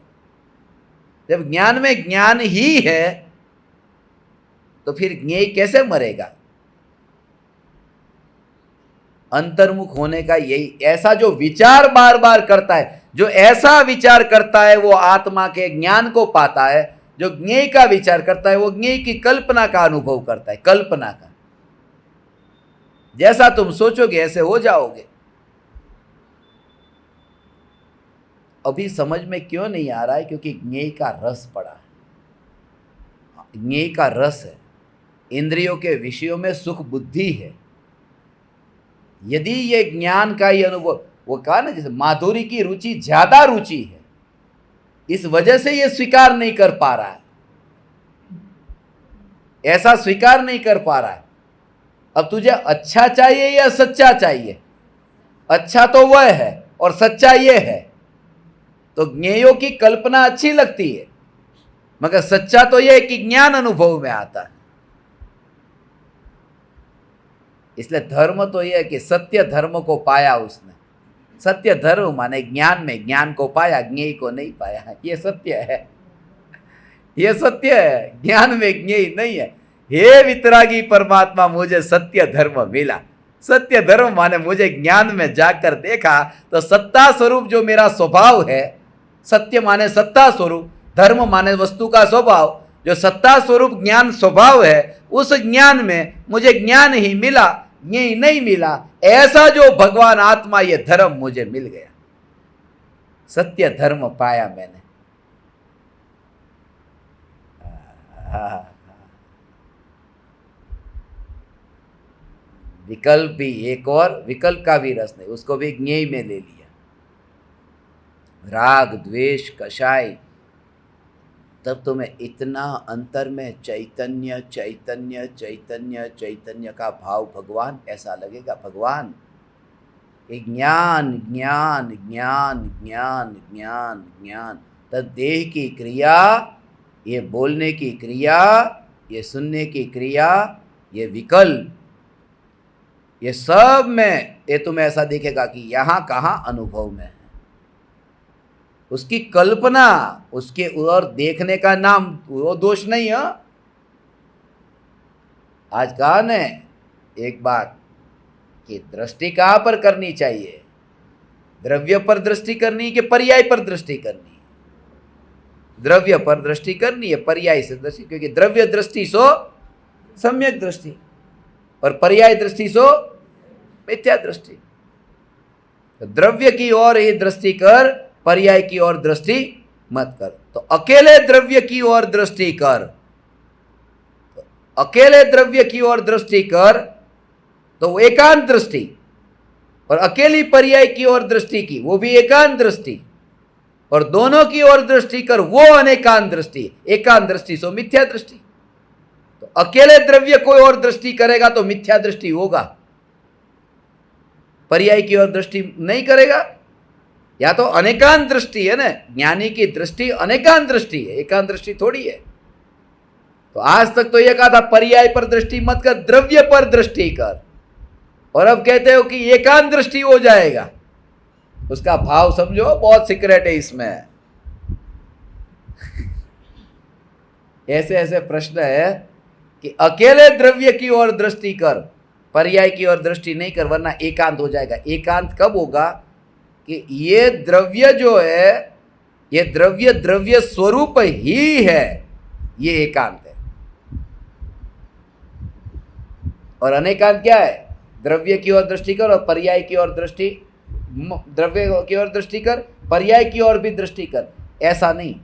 जब ज्ञान में ज्ञान ही है तो फिर ज्ञेय कैसे मरेगा? अंतर्मुख होने का यही, ऐसा जो विचार बार बार करता है, जो ऐसा विचार करता है वो आत्मा के ज्ञान को पाता है। जो ज्ञेय का विचार करता है वो ज्ञेय की कल्पना का अनुभव करता है, कल्पना का। जैसा तुम सोचोगे ऐसे हो जाओगे। अभी समझ में क्यों नहीं आ रहा है? क्योंकि ज्ञेय का रस पड़ा है, ज्ञेय का रस है। इंद्रियों के विषयों में सुख बुद्धि है। यदि ये ज्ञान का ही अनुभव, वो कहा ना जैसे माधुरी की रुचि ज्यादा रुचि है, इस वजह से ये स्वीकार नहीं कर पा रहा है, ऐसा स्वीकार नहीं कर पा रहा है। अब तुझे अच्छा चाहिए या सच्चा चाहिए? अच्छा तो वह है और सच्चा ये है। तो ज्ञेयों की कल्पना अच्छी लगती है, मगर सच्चा तो यह है कि ज्ञान अनुभव में आता है। इसलिए धर्म तो यह है कि सत्य धर्म को पाया उसने, सत्य धर्म माने ज्ञान में ज्ञान को पाया, ज्ञेय को नहीं पाया। ये सत्य है, ये सत्य है। ज्ञान में ज्ञेय नहीं है। हे वितरागी परमात्मा, मुझे सत्य धर्म मिला। सत्य धर्म माने मुझे ज्ञान में जाकर देखा तो सत्ता स्वरूप जो मेरा स्वभाव है, सत्य माने सत्ता स्वरूप, धर्म माने वस्तु का स्वभाव, जो सत्ता स्वरूप ज्ञान स्वभाव है, उस ज्ञान में मुझे ज्ञान ही मिला, ज्ञेय नहीं मिला। ऐसा जो भगवान आत्मा, ये धर्म मुझे मिल गया। सत्य धर्म पाया मैंने। विकल्प भी एक और, विकल्प का भी रस नहीं, उसको भी ज्ञेय में ले लिया। राग द्वेष कषाय, तब तुम्हें इतना अंतर में चैतन्य चैतन्य चैतन्य चैतन्य का भाव, भगवान ऐसा लगेगा। भगवान ये ज्ञान ज्ञान ज्ञान ज्ञान ज्ञान ज्ञान, तब देह की क्रिया, ये बोलने की क्रिया, ये सुनने की क्रिया, ये विकल्प, ये सब में ये तुम्हें ऐसा दिखेगा कि यहाँ कहाँ अनुभव में है। उसकी कल्पना, उसके और देखने का नाम वो दोष नहीं है। आज कहा ने एक बात कि दृष्टि कहाँ पर करनी चाहिए, द्रव्य पर दृष्टि करनी है कि पर्याय पर दृष्टि करनी है? द्रव्य पर दृष्टि करनी है, पर्याय से दृष्टि, क्योंकि द्रव्य दृष्टि सो सम्यक दृष्टि और पर्याय दृष्टि सो मिथ्या दृष्टि। तो द्रव्य की ओर ही दृष्टि कर, पर्याय की ओर दृष्टि मत कर। तो अकेले द्रव्य की ओर दृष्टि कर, तो अकेले द्रव्य की ओर दृष्टि कर तो वो एकांत दृष्टि, और अकेली पर्याय की ओर दृष्टि की वो भी एकांत दृष्टि, और दोनों की ओर दृष्टि कर वो अनेकांत दृष्टि। एकांत दृष्टि सो मिथ्या दृष्टि। तो अकेले द्रव्य कोई और दृष्टि करेगा तो मिथ्या दृष्टि होगा, पर्याय की ओर दृष्टि नहीं करेगा। या तो अनेकांत दृष्टि है ना, ज्ञानी की दृष्टि अनेकांत दृष्टि है, एकांत दृष्टि थोड़ी है। तो आज तक तो ये कहा था पर्याय पर दृष्टि मत कर, द्रव्य पर दृष्टि कर, और अब कहते हो कि एकांत दृष्टि हो जाएगा। उसका भाव समझो, बहुत सीक्रेट है इसमें। ऐसे ऐसे प्रश्न है कि अकेले द्रव्य की ओर दृष्टि कर, पर्याय की ओर दृष्टि नहीं कर, वरना एकांत हो जाएगा। एकांत कब होगा कि ये द्रव्य जो है, ये द्रव्य द्रव्य स्वरूप ही है, ये एकांत है। और अनेकांत क्या है? द्रव्य की ओर दृष्टि कर और पर्याय की ओर दृष्टि, द्रव्य की ओर दृष्टि कर, पर्याय की ओर भी दृष्टि कर, ऐसा नहीं।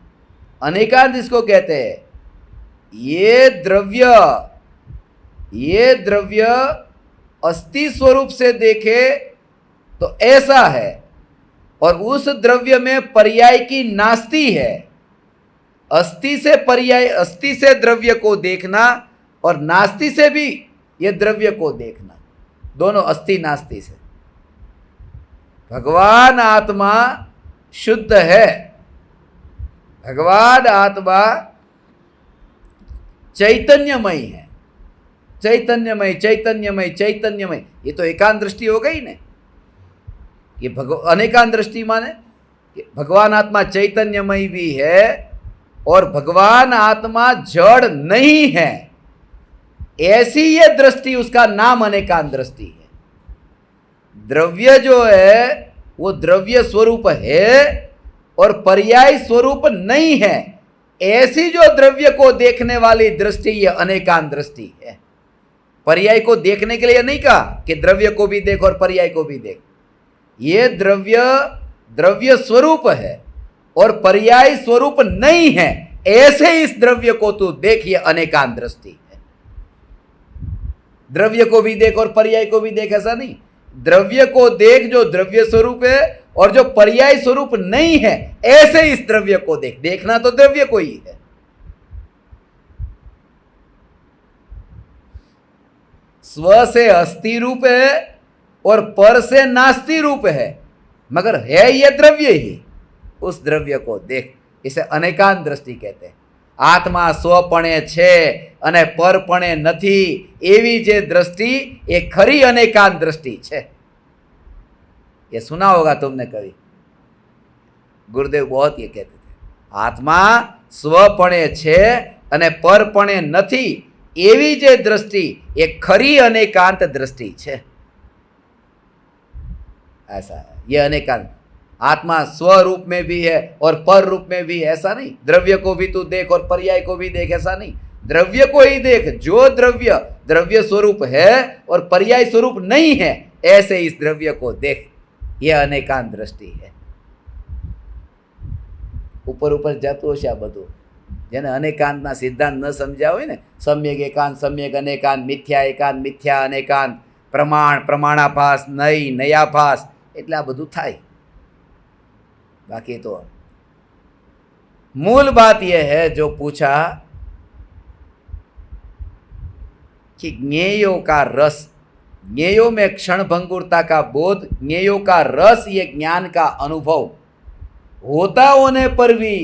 अनेकांत इसको कहते हैं। ये द्रव्य अस्थि स्वरूप से देखे तो ऐसा है, और उस द्रव्य में पर्याय की नास्ति है। अस्थि से पर्याय, अस्थि से द्रव्य को देखना और नास्ति से भी ये द्रव्य को देखना, दोनों अस्थि नास्ति से। भगवान आत्मा शुद्ध है, भगवान आत्मा चैतन्यमय है, चैतन्यमय चैतन्यमय चैतन्यमय। ये तो एकांत दृष्टि हो गई ने। ये अनेकांत दृष्टि माने भगवान आत्मा चैतन्यमय भी है और भगवान आत्मा जड़ नहीं है, ऐसी ये दृष्टि, उसका नाम अनेकांत दृष्टि है। द्रव्य जो है वो द्रव्य स्वरूप है और पर्याय स्वरूप नहीं है, ऐसी जो द्रव्य को देखने वाली दृष्टि, ये अनेकांत दृष्टि है। पर्याय को देखने के लिए नहीं कहा कि द्रव्य को भी देख और पर्याय को भी देख। ये द्रव्य द्रव्य स्वरूप है और पर्याय स्वरूप नहीं है, ऐसे इस द्रव्य को तू देख, ये अनेकांत दृष्टि है। द्रव्य को भी देख और पर्याय को भी देख, ऐसा नहीं। द्रव्य को देख जो द्रव्य स्वरूप है, और जो पर्याय स्वरूप नहीं है, ऐसे इस द्रव्य को देख। देखना तो द्रव्य को ही है। स्व से अस्थि रूप है और पर से नास्ति रूप है, मगर है ये द्रव्य ही। उस द्रव्य को देख, इसे अनेकांत दृष्टि कहते हैं। आत्मा स्वपणे छे अने परपणे नथी, एवी जे दृष्टि ए खरी अनेकांत दृष्टि छे। ये सुना होगा तुमने कभी। गुरुदेव बहुत ये कहते थे, आत्मा स्वपणे छे अने परपणे नथी, एवी जे दृष्टि ये खरी अनेकांत दृष्टि छे। ऐसा है, ये अनेकांत। आत्मा स्वरूप में भी है और पर रूप में भी है, ऐसा नहीं। द्रव्य को भी तू देख और पर्याय को भी देख, ऐसा नहीं। द्रव्य को ही देख, जो द्रव्य द्रव्य स्वरूप है और पर्याय स्वरूप नहीं है, ऐसे इस द्रव्य को देख। यह अनेकांत दृष्टि है। ऊपर ऊपर जाતું હશે આ બધું, જેને અનેકાંતના સિદ્ધાંત ન સમજ્યા હોય ને, સમ્યક એકાંત, સમ્યક અનેકાંત, મિથ્યા એકાંત, મિથ્યા અનેકાંત, પ્રમાણ, પ્રમાણાભાસ, નય, નયાભાસ, એટલે આ બધું થાય। बाकी तो मूल बात यह है जो पूछा कि ज्ञेयों का रस, ज्ञेयों में क्षण भंगुरता का बोध, ज्ञेयों का रस, ये ज्ञान का अनुभव होता होने पर भी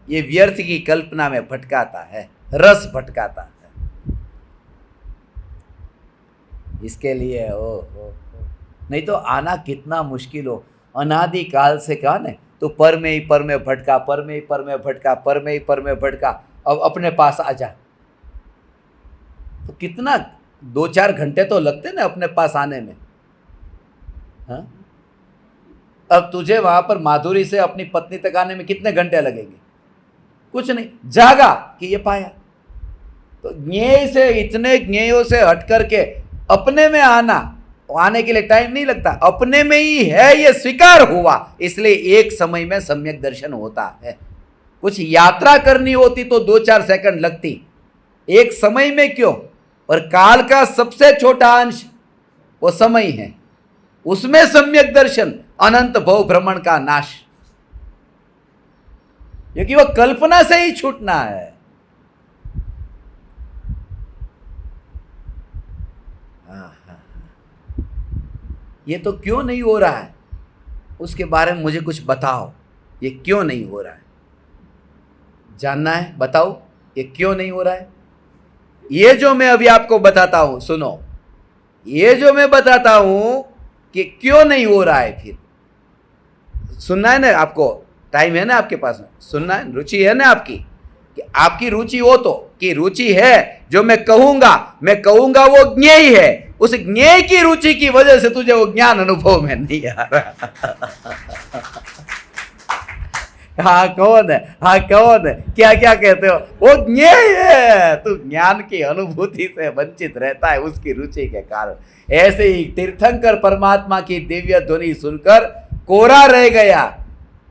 ये व्यर्थ की कल्पना में भटकाता है, रस भटकाता है। इसके लिए ओ नहीं तो आना कितना मुश्किल हो। अनादि काल से कहा ने तो पर में ही पर में भटका, पर में ही पर में भटका, पर में ही पर में भटका, अब अपने पास आ जा। तो कितना 2-4 घंटे तो लगते ना अपने पास आने में। हाँ, अब तुझे वहां पर माधुरी से अपनी पत्नी तक आने में कितने घंटे लगेंगे? कुछ नहीं, जागा कि ये पाया। तो ज्ञेय से, इतने ज्ञेयों से हट करके अपने में आने के लिए टाइम नहीं लगता, अपने में ही है, ये स्वीकार हुआ, इसलिए एक समय में सम्यक दर्शन होता है। कुछ यात्रा करनी होती तो 2-4 सेकंड लगती, एक समय में क्यों? और काल का सबसे छोटा अंश वो समय है, उसमें सम्यक दर्शन, अनंत भव भ्रमण का नाश, क्योंकि वो कल्पना से ही छूटना है। ये तो क्यों नहीं हो रहा है, उसके बारे में मुझे कुछ बताओ। ये क्यों नहीं हो रहा है, जानना है, बताओ ये क्यों नहीं हो रहा है। ये जो मैं अभी आपको बताता हूं, सुनो, ये जो मैं बताता हूं कि क्यों नहीं हो रहा है, फिर सुनना है ना आपको, टाइम है ना आपके पास में, सुनना है, रुचि है ना आपकी, कि आपकी रुचि हो तो, कि रुचि है, जो मैं कहूंगा वो ज्ञेय है, उस ज्ञेय की रुचि की वजह से तुझे वो ज्ञान अनुभव में नहीं आ रहा। हाँ कौन है, हाँ कौन है, क्या क्या कहते हो, वो ज्ञेय है, तू ज्ञान की अनुभूति से वंचित रहता है उसकी रुचि के कारण। ऐसे ही तीर्थंकर परमात्मा की दिव्य ध्वनि सुनकर कोरा रह गया।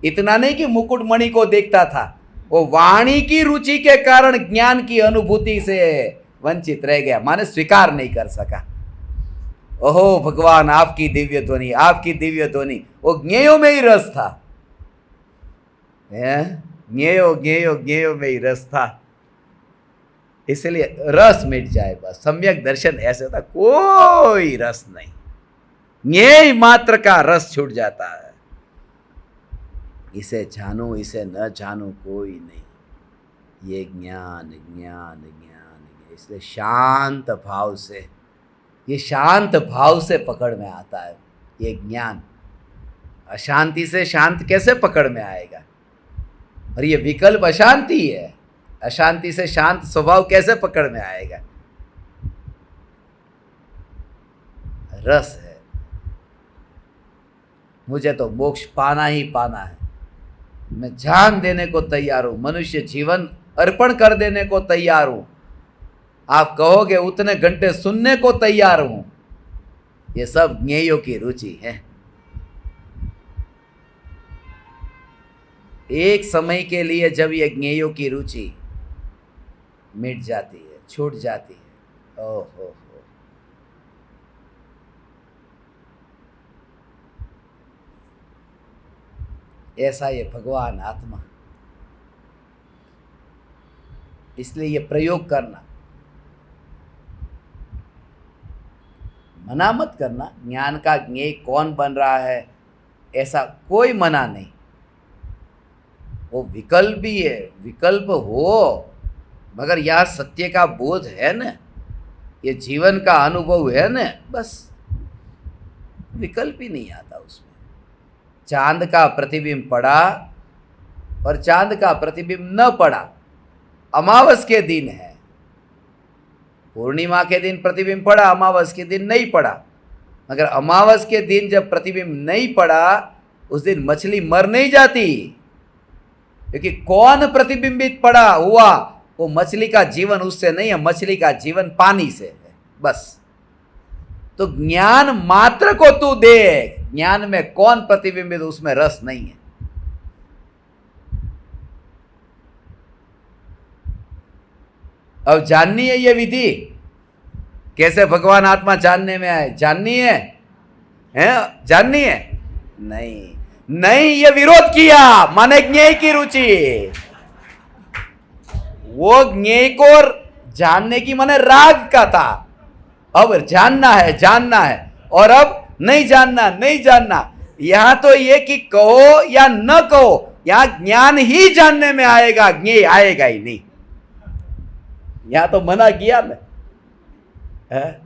इतना नहीं कि मुकुटमणि को देखता था, वो वाणी की रुचि के कारण ज्ञान की अनुभूति से वंचित रह गया, माने स्वीकार नहीं कर सका। ओहो भगवान, आपकी दिव्य ध्वनि, आपकी दिव्य ध्वनि, वो ज्ञेयों में ही रस था, ज्ञेयो ज्ञेयो ज्ञेयो में ही रस था, इसलिए रस मिट जाए बस। सम्यक दर्शन ऐसे होता, कोई रस नहीं, ज्ञेय मात्र का रस छूट जाता है। इसे जानू इसे न जानू कोई नहीं, ये ज्ञान ज्ञान ज्ञान। इसलिए शांत भाव से, ये शांत भाव से पकड़ में आता है ये ज्ञान। अशांति से शांत कैसे पकड़ में आएगा? और ये विकल्प अशांति है, अशांति से शांत स्वभाव कैसे पकड़ में आएगा? रस है। मुझे तो मोक्ष पाना ही पाना है, मैं जान देने को तैयार हूं, मनुष्य जीवन अर्पण कर देने को तैयार हूं। आप कहोगे उतने घंटे सुनने को तैयार हूं। ये सब ज्ञेयों की रुचि है। एक समय के लिए जब ये ज्ञेयों की रुचि मिट जाती है, छूट जाती है, ओहो, ऐसा ये भगवान आत्मा। इसलिए ये प्रयोग करना, मना मत करना। ज्ञान का ज्ञेय कौन बन रहा है, ऐसा कोई मना नहीं। वो विकल्प भी है, विकल्प हो, मगर यह सत्य का बोध है न, ये जीवन का अनुभव है न, बस विकल्प ही नहीं आता उसमें। चांद का प्रतिबिंब पड़ा और चांद का प्रतिबिंब न पड़ा, अमावस के दिन है, पूर्णिमा के दिन प्रतिबिंब पड़ा, अमावस के दिन नहीं पड़ा। मगर अमावस के दिन जब प्रतिबिंब नहीं पड़ा, उस दिन मछली मर नहीं जाती, क्योंकि कौन प्रतिबिंबित पड़ा हुआ, वो मछली का जीवन उससे नहीं है, मछली का जीवन पानी से है बस। तो ज्ञान मात्र को तू देख, ज्ञान में कौन प्रतिबिंबित, उसमें रस नहीं है। अब जाननी है ये विधि, कैसे भगवान आत्मा जानने में आए, जाननी है, जाननी है? नहीं, नहीं, ये विरोध किया, माने ज्ञेय की रुचि। वो ज्ञेय को जानने की माने राग का था, अब जानना है, जानना है, और अब नहीं जानना, नहीं जानना। यहां तो ये कि कहो या न कहो, यहां ज्ञान ही जानने में आएगा, ज्ञेय आएगा ही नहीं। यहां तो मना किया ना, है?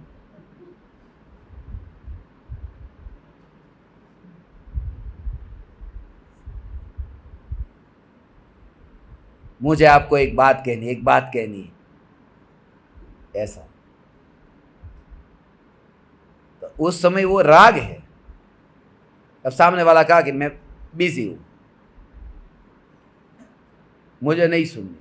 मुझे आपको एक बात कहनी, ऐसा। तो उस समय वो राग है। अब सामने वाला कहा कि मैं बिजी हूं, मुझे नहीं सुननी।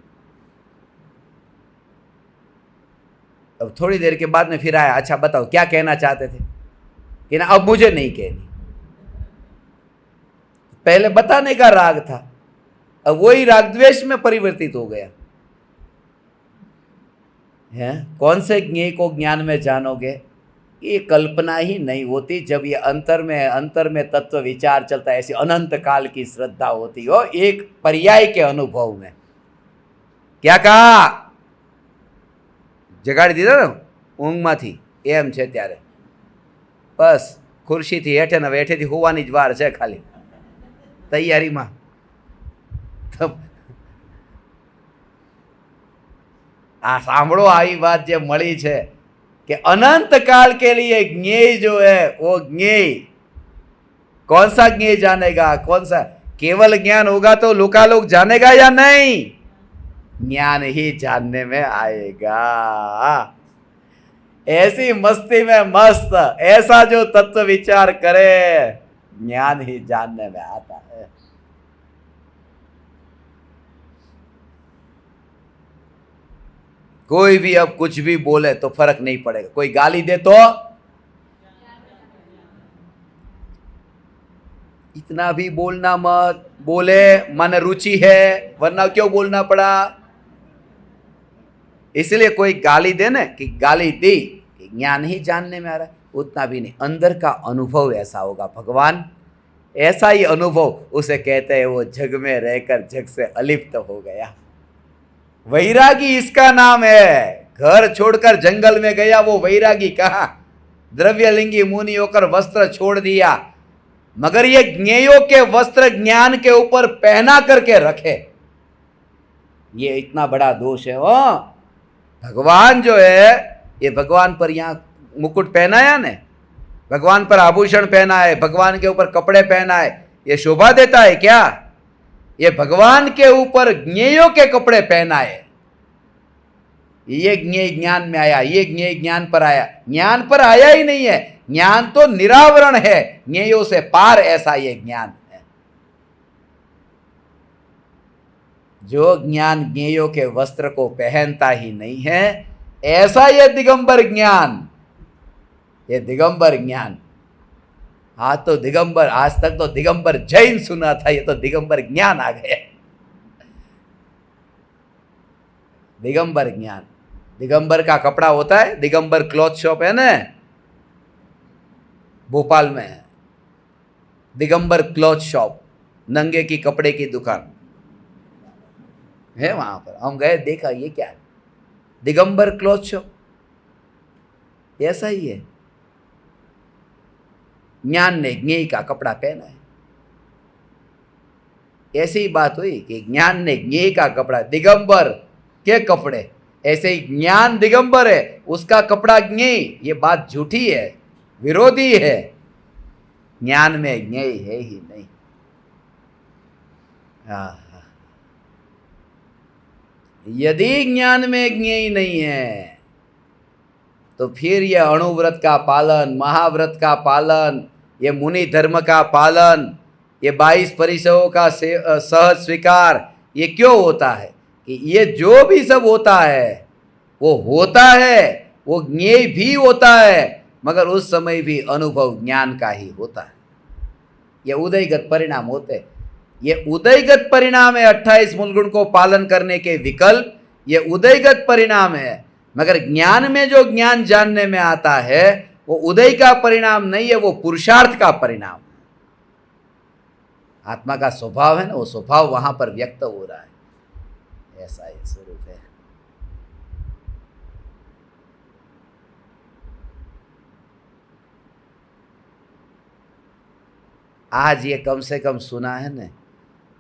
अब थोड़ी देर के बाद में फिर आया, अच्छा बताओ क्या कहना चाहते थे? कि ना अब मुझे नहीं कहनी। पहले बताने का राग था, अब वही राग द्वेष में परिवर्तित हो गया है। कौन से ज्ञेय को ज्ञान में जानोगे? ये कल्पना ही नहीं होती जब ये अंतर में तत्व विचार चलता है, ऐसी अनंत काल की श्रद्धा होती हो एक पर्याय के अनुभव में। क्या कहा? जगाड़ी दीधा ने ઊંઘમાંથી, એમ છે ત્યારે બસ ખુરશીથી હેઠે ને હેઠેથી હોવાની જ વાર છે, ખાલી તૈયારીમાં। આ સાંભળો, આવી વાત જે મળી છે कि अनंत काल के लिए ज्ञेय जो है वो ज्ञेय, कौन सा ज्ञेय जानेगा? कौन सा? केवल ज्ञान होगा तो लोकालोक जानेगा या नहीं? ज्ञान ही जानने में आएगा। ऐसी मस्ती में मस्त, ऐसा जो तत्व विचार करे, ज्ञान ही जानने में आता है। कोई भी अब कुछ भी बोले तो फर्क नहीं पड़ेगा। कोई गाली दे तो इतना भी बोलना मत, बोले मन रुचि है, वरना क्यों बोलना पड़ा? इसलिए कोई गाली दे ना कि गाली दी, कि ज्ञान ही जानने में आ रहा है, उतना भी नहीं। अंदर का अनुभव ऐसा होगा, भगवान ऐसा ही अनुभव, उसे कहते हैं वो जग में रहकर जग से अलिप्त हो गया। वैरागी इसका नाम है। घर छोड़कर जंगल में गया वो वैरागी कहा? द्रव्यलिंगी मुनि होकर वस्त्र छोड़ दिया, मगर ये ज्ञेयों के वस्त्र ज्ञान के ऊपर पहना करके रखे, ये इतना बड़ा दोष है। वो भगवान जो है, ये भगवान पर यहाँ मुकुट पहनाया ने, भगवान पर आभूषण पहना है, भगवान के ऊपर कपड़े पहना है, ये शोभा देता है क्या? ये भगवान के ऊपर ज्ञेयों के कपड़े पहनाए, ये ज्ञेय ज्ञान में आया, ये ज्ञेय ज्ञान पर आया। ज्ञान पर आया ही नहीं है, ज्ञान तो निरावरण है, ज्ञेयों से पार ऐसा ये ज्ञान है। जो ज्ञान ज्ञेयों के वस्त्र को पहनता ही नहीं है, ऐसा ये दिगंबर ज्ञान, ये दिगंबर ज्ञान। हाँ तो दिगंबर, आज तक तो दिगंबर जैन सुना था, ये तो दिगंबर ज्ञान आ गया। दिगंबर ज्ञान, दिगंबर का कपड़ा होता है, दिगंबर क्लॉथ शॉप है ना भोपाल में है, दिगंबर क्लॉथ शॉप, नंगे की कपड़े की दुकान है वहां पर। हम गए, देखा ये क्या है, दिगंबर क्लॉथ शॉप, ऐसा ही है। ज्ञान ने ज्ञेय का कपड़ा पहना है। ऐसी ही बात हुई कि ज्ञान ने ज्ञेय का कपड़ा, दिगंबर के कपड़े, ऐसे ही ज्ञान दिगंबर है, उसका कपड़ा ज्ञेय, ये बात झूठी है, विरोधी है। ज्ञान में ज्ञेय है ही नहीं। हाँ। यदि ज्ञान में ज्ञेय नहीं है तो फिर ये अणुव्रत का पालन, महाव्रत का पालन, ये मुनि धर्म का पालन, ये 22 परिसरों का सहज स्वीकार, ये क्यों होता है? कि ये जो भी सब होता है वो ज्ञेय भी होता है, मगर उस समय भी अनुभव ज्ञान का ही होता है। ये उदयगत परिणाम होते हैं। ये उदयगत परिणाम है 28 मूलगुण को पालन करने के विकल्प, ये उदयगत परिणाम है। मगर ज्ञान में जो ज्ञान जानने में आता है वो उदय का परिणाम नहीं है, वो पुरुषार्थ का परिणाम है। आत्मा का स्वभाव है ना, वो स्वभाव वहां पर व्यक्त हो रहा है। ऐसा ही स्वरूप है। आज ये कम से कम सुना है ना,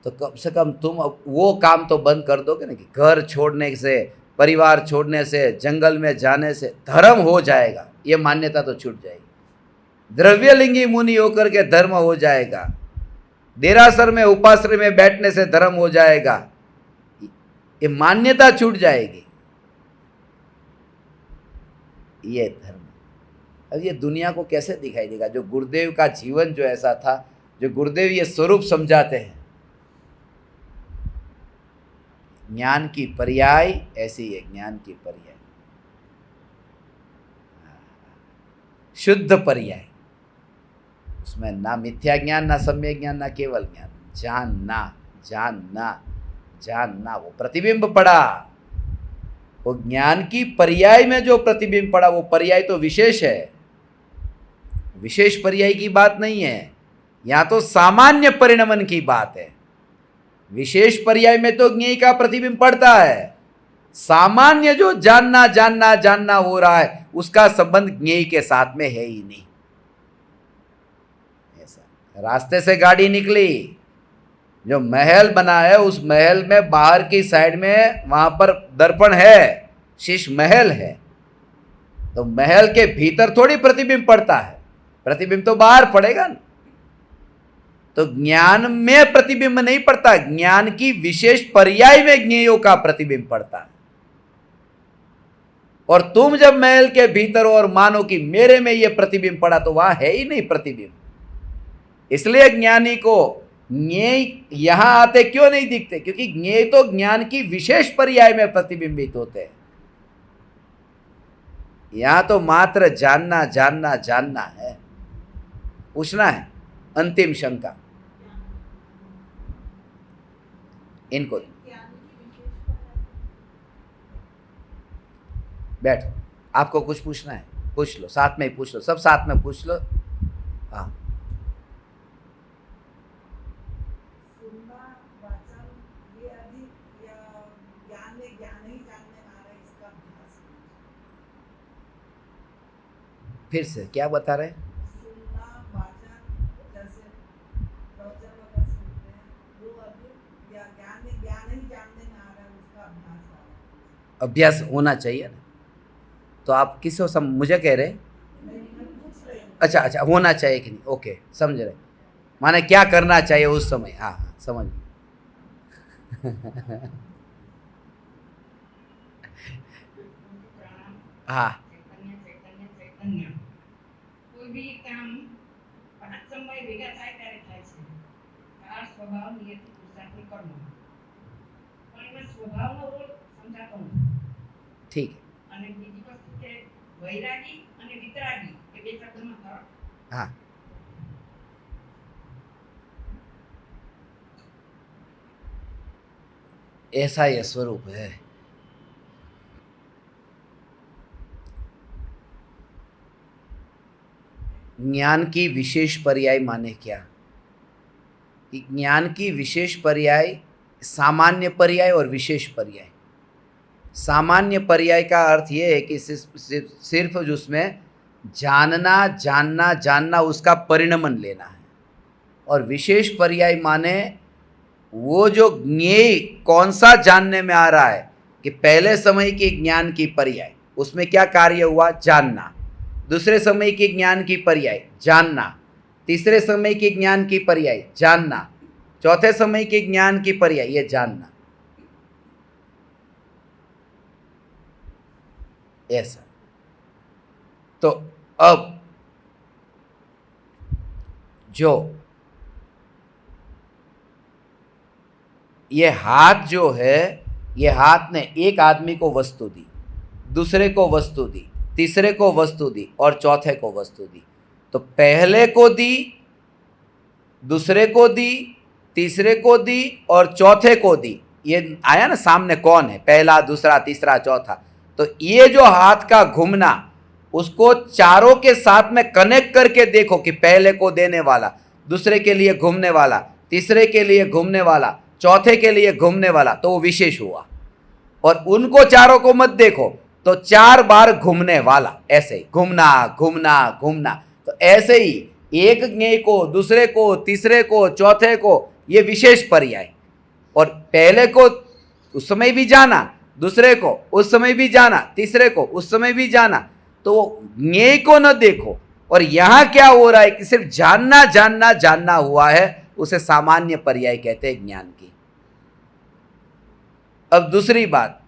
तो कम से कम तुम अब वो काम तो बंद कर दोगे ना कि घर छोड़ने से, परिवार छोड़ने से, जंगल में जाने से धर्म हो जाएगा, ये मान्यता तो छूट जाएगी। द्रव्यलिंगी मुनि होकर के धर्म हो जाएगा, देरासर में उपाश्रय में बैठने से धर्म हो जाएगा, ये मान्यता छूट जाएगी। ये धर्म अब ये दुनिया को कैसे दिखाई देगा? जो गुरुदेव का जीवन जो ऐसा था, जो गुरुदेव ये स्वरूप समझाते हैं, ज्ञान की पर्याय ऐसी है, ज्ञान की पर्याय शुद्ध पर्याय, उसमें ना मिथ्या ज्ञान, ना सम्यक ज्ञान, ना केवल ज्ञान, जानना जानना जानना। वो प्रतिबिंब पड़ा, वो ज्ञान की पर्याय में जो प्रतिबिंब पड़ा, वो पर्याय तो विशेष है, विशेष पर्याय की बात नहीं है। यहाँ तो सामान्य परिणमन की बात है। विशेष पर्याय में तो ज्ञेय का प्रतिबिंब पड़ता है, सामान्य जो जानना जानना जानना हो रहा है उसका संबंध ज्ञेय के साथ में है ही नहीं। ऐसा रास्ते से गाड़ी निकली, जो महल बना है उस महल में बाहर की साइड में वहां पर दर्पण है, शीश महल है, तो महल के भीतर थोड़ी प्रतिबिंब पड़ता है, प्रतिबिंब तो बाहर पड़ेगा ना। तो ज्ञान में प्रतिबिंब नहीं पड़ता, ज्ञान की विशेष पर्याय में ज्ञेयों का प्रतिबिंब पड़ता है। और तुम जब महल के भीतर हो और मानो कि मेरे में यह प्रतिबिंब पड़ा, तो वहां है ही नहीं प्रतिबिंब। इसलिए ज्ञानी को ज्ञेय यहां आते क्यों नहीं दिखते? क्योंकि ज्ञेय तो ज्ञान की विशेष पर्याय में प्रतिबिंबित होते हैं। यहां तो मात्र जानना जानना जानना है। पूछना है अंतिम शंका इनको। बैठो, आपको कुछ पूछना है पूछ लो, साथ में ही पूछ लो, सब साथ में पूछ लो। हाँ, फिर से क्या बता रहे? अभ्यास होना चाहिए ना। तो आप किसको मुझे कह रहे? अच्छा अच्छा, होना चाहिए कि नहीं? ओके, समझ रहे, माने क्या करना चाहिए उस समय। हाँ हाँ, समझ हाँ, કોઈ બી કામ પાંચ સમય ભેગા થાય ત્યારે થાય છે. આ સ્વભાવ નિયતિ પુરુષાર્થની કર્મ, પણ એમાં સ્વભાવનો રોલ સમજાતો નથી. ठीक है। અને બીજી વસ્તુ કે વૈરાગી અને વિતરાગી એ બે શબ્દમાં ફરક. हाँ, ऐसा यह स्वरूप है। ज्ञान की विशेष पर्याय माने क्या? कि ज्ञान की विशेष पर्याय सामान्य पर्याय और विशेष पर्याय। सामान्य पर्याय का अर्थ ये है कि सिर्फ उसमें जानना जानना जानना उसका परिणमन लेना है। और विशेष पर्याय माने वो जो ज्ञेय कौन सा जानने में आ रहा है, कि पहले समय के ज्ञान की पर्याय उसमें क्या कार्य हुआ, जानना। दूसरे समय के ज्ञान की पर्याय जानना। तीसरे समय के ज्ञान की पर्याय जानना। चौथे समय के ज्ञान की पर्याय ये जानना, ऐसा। तो अब जो ये हाथ जो है, ये हाथ ने एक आदमी को वस्तु दी, दूसरे को वस्तु दी, तीसरे को वस्तु दी और चौथे को वस्तु दी। तो पहले को दी, दूसरे को दी, तीसरे को दी और चौथे को दी। ये आया ना सामने कौन है, पहला, दूसरा, तीसरा, चौथा। तो ये जो हाथ का घूमना, उसको चारों के साथ में कनेक्ट करके देखो कि पहले को देने वाला, दूसरे के लिए घूमने वाला, तीसरे के लिए घूमने वाला, चौथे के लिए घूमने वाला, तो वो विशेष हुआ। और उनको चारों को मत देखो, तो 4 बार घूमने वाला, ऐसे घूमना घूमना घूमना। तो ऐसे ही एक ज्ञेय को, दूसरे को, तीसरे को, चौथे को, ये विशेष पर्याय। और पहले को उस समय भी जाना, दूसरे को उस समय भी जाना, तीसरे को उस समय भी जाना। तो ज्ञेय को न देखो। और यहां क्या हो रहा है कि सिर्फ जानना जानना जानना हुआ है, उसे सामान्य पर्याय कहते हैं ज्ञान की। अब दूसरी बात,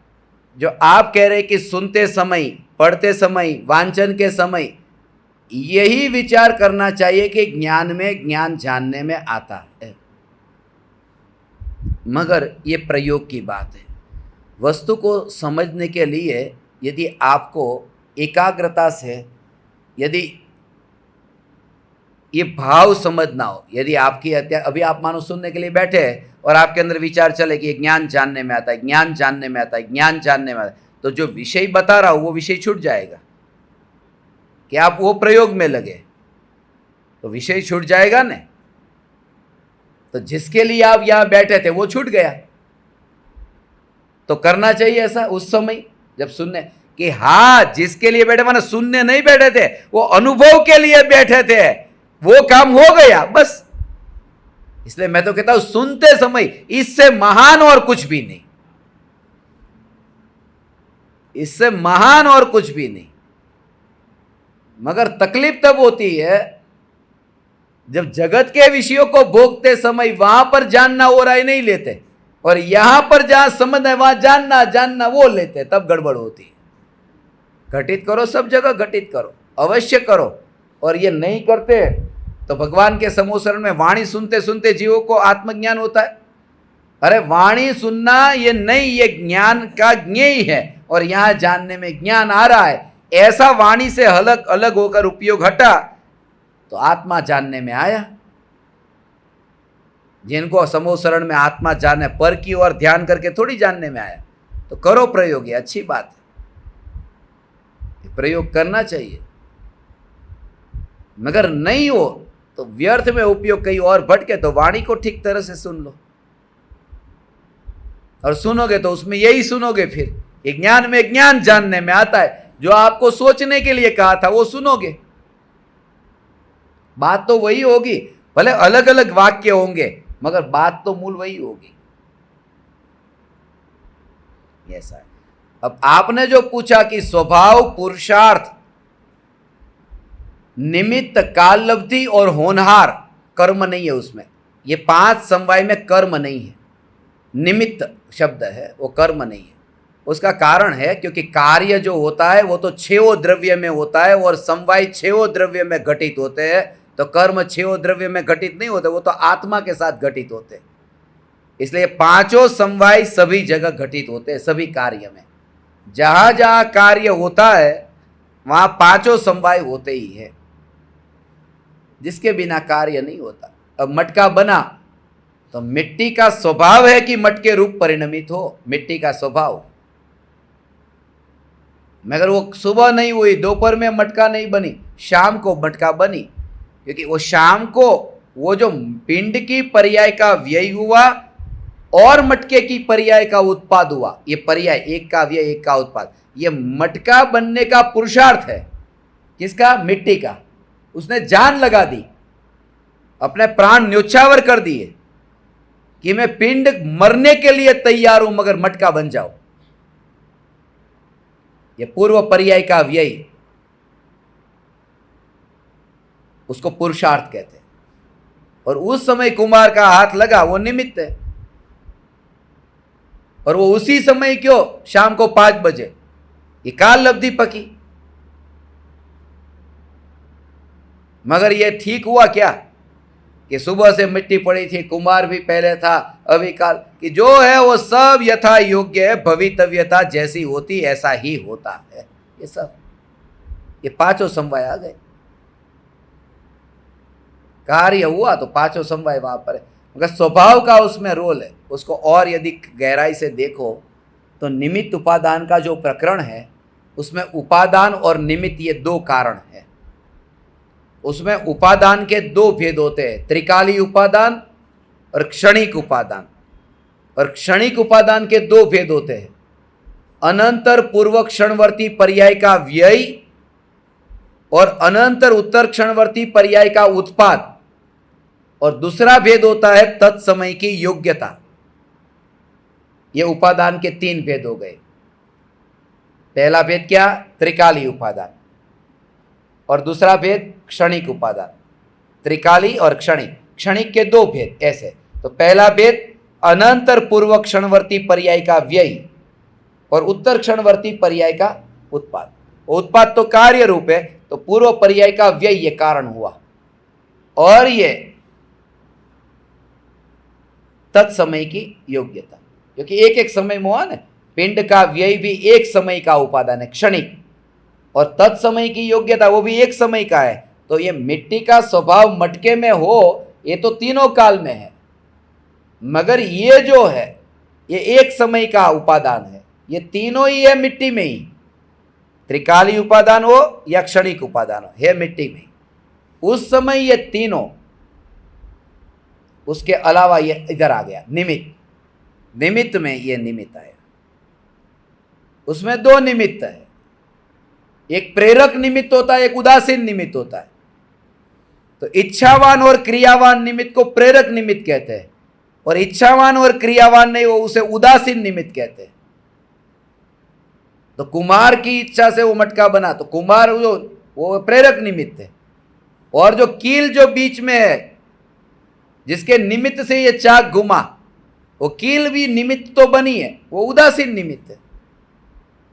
जो आप कह रहे कि सुनते समय, पढ़ते समय, वांचन के समय, यही विचार करना चाहिए कि ज्ञान में, ज्ञान जानने में आता है। मगर ये प्रयोग की बात है। वस्तु को समझने के लिए यदि आपको एकाग्रता से, यदि ये भाव समझना हो, यदि आपकी अभी आप मानो सुनने के लिए बैठे हैं और आपके अंदर विचार चले कि ज्ञान जानने में आता है, ज्ञान जानने में आता है, ज्ञान जानने में आता है, तो जो विषय बता रहा हूं वो विषय छूट जाएगा। कि आप वो प्रयोग में लगे तो विषय छूट जाएगा ना। तो जिसके लिए आप यहां बैठे थे वो छूट गया। तो करना चाहिए ऐसा उस समय जब सुनने, कि हाँ जिसके लिए बैठे, माना सुनने नहीं बैठे थे, वो अनुभव के लिए बैठे थे, वो काम हो गया बस। इसलिए मैं तो कहता हूं सुनते समय इससे महान और कुछ भी नहीं, इससे महान और कुछ भी नहीं। मगर तकलीफ तब होती है जब जगत के विषयों को भोगते समय वहां पर जानना हो रहा है नहीं लेते, और यहां पर जहां समझ है वहां जानना जानना वो लेते, तब गड़बड़ होती है। घटित करो, सब जगह घटित करो, अवश्य करो। और ये नहीं करते तो भगवान के समोसरण में वाणी सुनते सुनते जीवों को आत्मज्ञान होता है। अरे वाणी सुनना ये नहीं, ये ज्ञान का ज्ञेय है, और यहां जानने में ज्ञान आ रहा है। ऐसा वाणी से अलग अलग होकर उपयोग हटा तो आत्मा जानने में आया। जिनको समोसरण में आत्मा जाने, पर की ओर ध्यान करके थोड़ी जानने में आया। तो करो प्रयोग, ये अच्छी बात है, प्रयोग करना चाहिए। मगर नहीं हो तो व्यर्थ में उपयोग कहीं और भटके तो वाणी को ठीक तरह से सुन लो, और सुनोगे तो उसमें यही सुनोगे। फिर ज्ञान में ज्ञान जानने में आता है, जो आपको सोचने के लिए कहा था वो सुनोगे। बात तो वही होगी, भले अलग अलग वाक्य होंगे मगर बात तो मूल वही होगी। ऐसा है। अब आपने जो पूछा कि स्वभाव, पुरुषार्थ, निमित्त, काललब्धि और होनहार, कर्म नहीं है उसमें। ये 5 समवाय में कर्म नहीं है, निमित्त शब्द है, वो कर्म नहीं है। उसका कारण है क्योंकि कार्य जो होता है वो तो 6 द्रव्य में होता है, और समवाय 6 द्रव्य में घटित होते हैं। तो कर्म 6 द्रव्य में घटित नहीं होते, वो तो आत्मा के साथ घटित होते हैं। इसलिए 5 समवाय सभी जगह घटित होते हैं, सभी कार्य में। जहां जहां कार्य होता है वहां 5 समवाय होते ही है, जिसके बिना कार्य नहीं होता। अब मटका बना तो मिट्टी का स्वभाव है कि मटके रूप परिणमित हो, मिट्टी का स्वभाव। मगर वो सुबह नहीं हुई, दोपहर में मटका नहीं बनी, शाम को मटका बनी, क्योंकि वो शाम को वो जो पिंड की पर्याय का व्यय हुआ और मटके की पर्याय का उत्पाद हुआ, ये पर्याय, एक का व्यय एक का उत्पाद, ये मटका बनने का पुरुषार्थ है। किसका? मिट्टी का। उसने जान लगा दी, अपने प्राण न्योछावर कर दिए कि मैं पिंड मरने के लिए तैयार हूं मगर मटका बन जाओ। ये पूर्व पर्याय का व्यय, उसको पुरुषार्थ कहते हैं। और उस समय कुमार का हाथ लगा, वो निमित्त है। और वो उसी समय क्यों, शाम को 5 बजे, ये काल लब्धि पकी। मगर ये ठीक हुआ क्या कि सुबह से मिट्टी पड़ी थी, कुमार भी पहले था, अभी काल कि जो है वो सब यथा योग्य है, भवितव्यता जैसी होती ऐसा ही होता है। ये सब ये 5 समवाय आ गए, कार्य हुआ तो 5 समवाय वहां पर है, मगर स्वभाव का उसमें रोल है। उसको और यदि गहराई से देखो तो निमित्त उपादान का जो प्रकरण है उसमें उपादान और निमित्त ये 2 कारण है। उसमें उपादान के 2 भेद होते हैं, त्रिकाली उपादान और क्षणिक उपादान। और क्षणिक उपादान के 2 भेद होते हैं, अनंतर पूर्व क्षणवर्ती पर्याय का व्यय और अनंतर उत्तर क्षणवर्ती पर्याय का उत्पाद। और दूसरा भेद होता है तत्समय की योग्यता। ये उपादान के 3 भेद हो गए। पहला भेद क्या, त्रिकाली उपादान, और दूसरा भेद क्षणिक उपादान। त्रिकाली और क्षणिक, क्षणिक के 2 भेद ऐसे। तो पहला भेद अनंतर पूर्व क्षणवर्ती पर्याय का व्यय और उत्तर क्षणवर्ती पर्याय का उत्पाद। उत्पाद तो कार्य रूप है, तो पूर्व पर्याय का व्यय ये कारण हुआ, और ये तत्समय की योग्यता, क्योंकि एक एक समय में हुआ ना, पिंड का व्यय भी एक समय का उपादान है क्षणिक, और तत्समय की योग्यता वो भी एक समय का है। तो ये मिट्टी का स्वभाव मटके में हो, ये तो तीनों काल में है, मगर ये जो है ये एक समय का उपादान है। ये तीनों ही है मिट्टी में ही, त्रिकाली उपादान हो या क्षणिक उपादान हो, है मिट्टी में। उस समय ये तीनों, उसके अलावा ये इधर आ गया निमित्त। निमित्त में ये निमित्त आया, उसमें 2 निमित्त है, एक प्रेरक निमित्त होता है, एक उदासीन निमित्त होता है। तो इच्छावान और क्रियावान निमित्त को प्रेरक निमित्त कहते हैं, और इच्छावान और क्रियावान नहीं, वो उसे उदासीन निमित्त कहते हैं। तो कुमार की इच्छा से वो मटका बना, तो कुमार जो वो प्रेरक निमित्त है, और जो कील जो बीच में है जिसके निमित्त से ये चाक घुमा, वो कील भी निमित्त तो बनी है, वो उदासीन निमित्त है।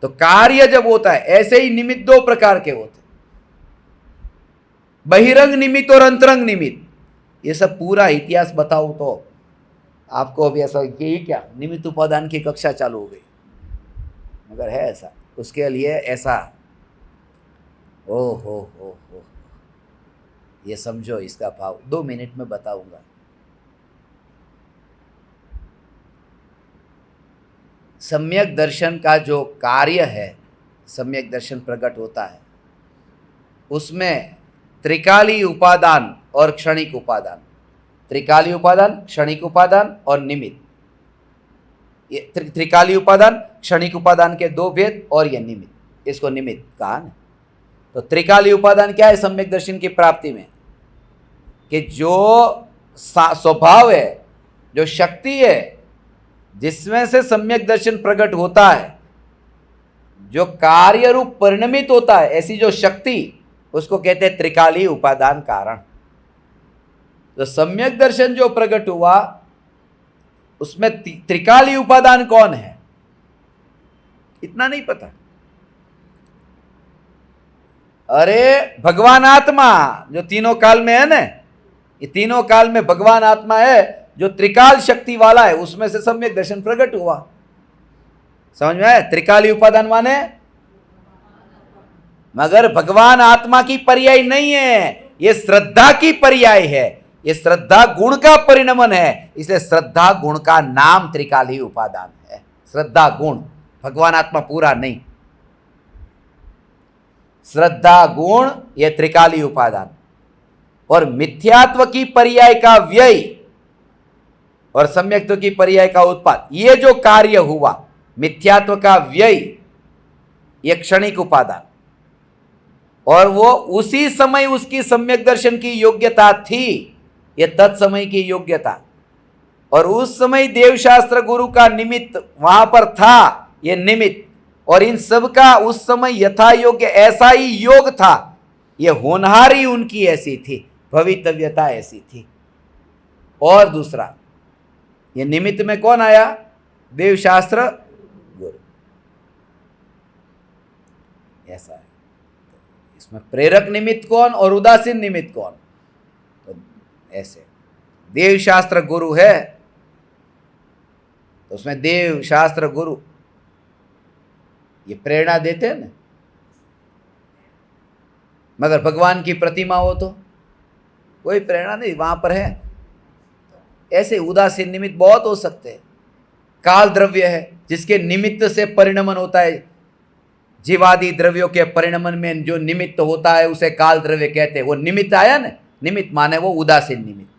तो कार्य जब होता है, ऐसे ही निमित्त 2 प्रकार के होते, बहिरंग निमित्त और अंतरंग निमित्त। ये सब पूरा इतिहास बताऊं तो आपको अभी ऐसा यही क्या निमित्त उपादान की कक्षा चालू हो गई, मगर है ऐसा, उसके लिए ऐसा ओ हो, ये समझो इसका भाव, 2 मिनट में बताऊंगा। सम्यक दर्शन का जो कार्य है, सम्यक दर्शन प्रकट होता है, उसमें त्रिकाली उपादान और क्षणिक उपादान, त्रिकाली उपादान, क्षणिक उपादान और निमित्त, ये त्रिकाली उपादान क्षणिक उपादान के 2 भेद, और ये निमित्त, इसको निमित्त कहा ना। तो त्रिकाली उपादान क्या है सम्यक दर्शन की प्राप्ति में, कि जो स्वभाव है, जो शक्ति है जिसमें से सम्यक दर्शन प्रकट होता है, जो कार्य रूप परिणमित होता है, ऐसी जो शक्ति, उसको कहते हैं त्रिकाली उपादान कारण। तो सम्यक दर्शन जो प्रकट हुआ उसमें त्रिकाली उपादान कौन है इतना नहीं पता। अरे भगवान आत्मा जो तीनों काल में है ना, ये तीनों काल में भगवान आत्मा है जो त्रिकाल शक्ति वाला है, उसमें से सम्यक दर्शन प्रकट हुआ। समझ में आया? त्रिकाली उपादान माने, मगर भगवान आत्मा की पर्याय नहीं है, ये श्रद्धा की पर्याय है, ये श्रद्धा गुण का परिणमन है, इसलिए श्रद्धा गुण का नाम त्रिकाली उपादान है। श्रद्धा गुण, भगवान आत्मा पूरा नहीं, श्रद्धा गुण ये त्रिकाली उपादान। और मिथ्यात्व की पर्याय का व्यय और सम्यक्त्व की पर्याय का उत्पाद, ये जो कार्य हुआ मिथ्यात्व का व्यय, ये क्षणिक उपादान, और वो उसी समय उसकी सम्यक दर्शन की योग्यता थी, ये तत्समय की योग्यता, और उस समय देवशास्त्र गुरु का निमित्त वहां पर था, ये निमित्त, और इन सब का उस समय यथा योग्य ऐसा ही योग था, ये होनहारी उनकी ऐसी थी, भवितव्यता ऐसी थी। और दूसरा, ये निमित्त में कौन आया? देवशास्त्र गुरु। ऐसा है। इसमें प्रेरक निमित्त कौन और उदासीन निमित्त कौन? तो ऐसे देवशास्त्र गुरु है तो उसमें देवशास्त्र गुरु ये प्रेरणा देते हैं ना, मगर भगवान की प्रतिमा हो तो कोई प्रेरणा नहीं वहां पर है। ऐसे उदासीन निमित्त बहुत हो सकते हैं। काल द्रव्य है जिसके निमित्त से परिणमन होता है। जीवादि द्रव्यों के परिणमन में जो निमित्त होता है उसे काल द्रव्य कहते हैं। वो निमित्त आया ना, निमित्त माने वो उदासीन निमित्त।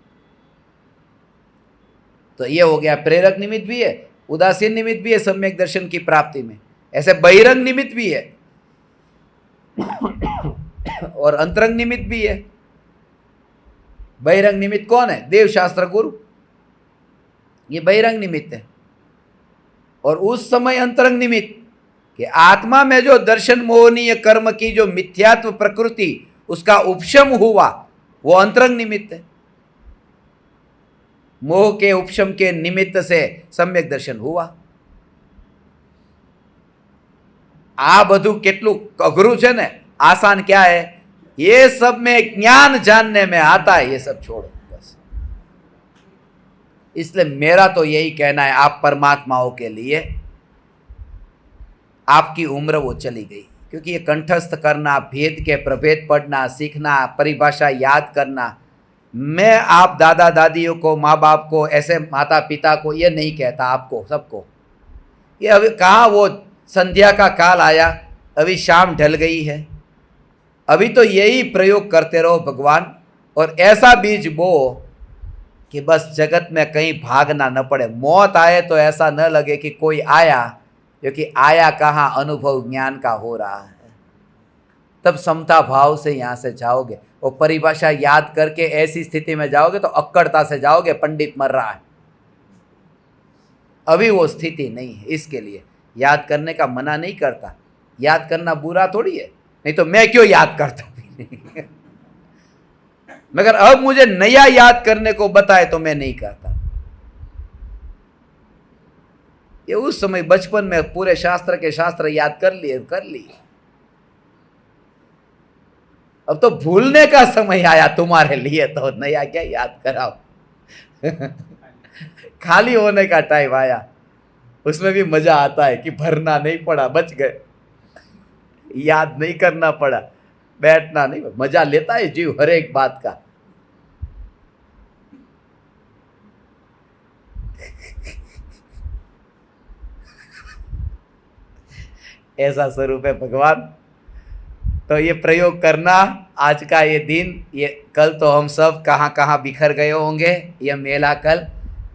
तो ये हो गया, प्रेरक निमित्त भी है, उदासीन निमित्त भी है सम्यक दर्शन की प्राप्ति में। ऐसे बहिरंग निमित्त भी है और अंतरंग निमित्त भी है। बहिरंग निमित्त कौन है? देवशास्त्र गुरु, ये बहिरंग निमित्त है। और उस समय अंतरंग निमित्त कि आत्मा में जो दर्शन मोहनीय कर्म की जो मिथ्यात्व प्रकृति उसका उपशम हुआ, वो अंतरंग निमित्त है। मोह के उपशम के निमित्त से सम्यक दर्शन हुआ। आ બધું કેટલું અઘરું છે ને, आसान क्या है? ये सब में ज्ञान जानने में आता है, ये सब छोड़ो बस। इसलिए मेरा तो यही कहना है, आप परमात्माओं के लिए आपकी उम्र वो चली गई, क्योंकि ये कंठस्थ करना, भेद के प्रभेद पढ़ना, सीखना, परिभाषा याद करना, मैं आप दादा दादियों को, माँ बाप को, ऐसे माता पिता को ये नहीं कहता, आपको सबको। ये अभी कहाँ वो संध्या का काल आया, अभी शाम ढल गई है, अभी तो यही प्रयोग करते रहो भगवान, और ऐसा बीज बो कि बस जगत में कहीं भागना न पड़े। मौत आए तो ऐसा न लगे कि कोई आया, क्योंकि आया कहाँ, अनुभव ज्ञान का हो रहा है। तब समता भाव से यहाँ से जाओगे, वो परिभाषा याद करके ऐसी स्थिति में जाओगे तो अक्कड़ता से जाओगे, पंडित मर रहा है। अभी वो स्थिति नहीं है, इसके लिए याद करने का मना नहीं करता। याद करना बुरा थोड़ी है, नहीं तो मैं क्यों याद करता हूँ मगर अब मुझे नया याद करने को बताए तो मैं नहीं करता। ये उस समय बचपन में पूरे शास्त्र के शास्त्र याद कर लिए। अब तो भूलने का समय आया तुम्हारे लिए, तो नया क्या याद कराओ खाली होने का टाइम आया, उसमें भी मजा आता है कि भरना नहीं पड़ा, बच गए, याद नहीं करना पड़ा, बैठना नहीं, मजा लेता है जीव हर एक बात का। ऐसा स्वरूप है भगवान। तो ये प्रयोग करना, आज का ये दिन, ये कल तो हम सब कहाँ कहाँ बिखर गए होंगे, ये मेला कल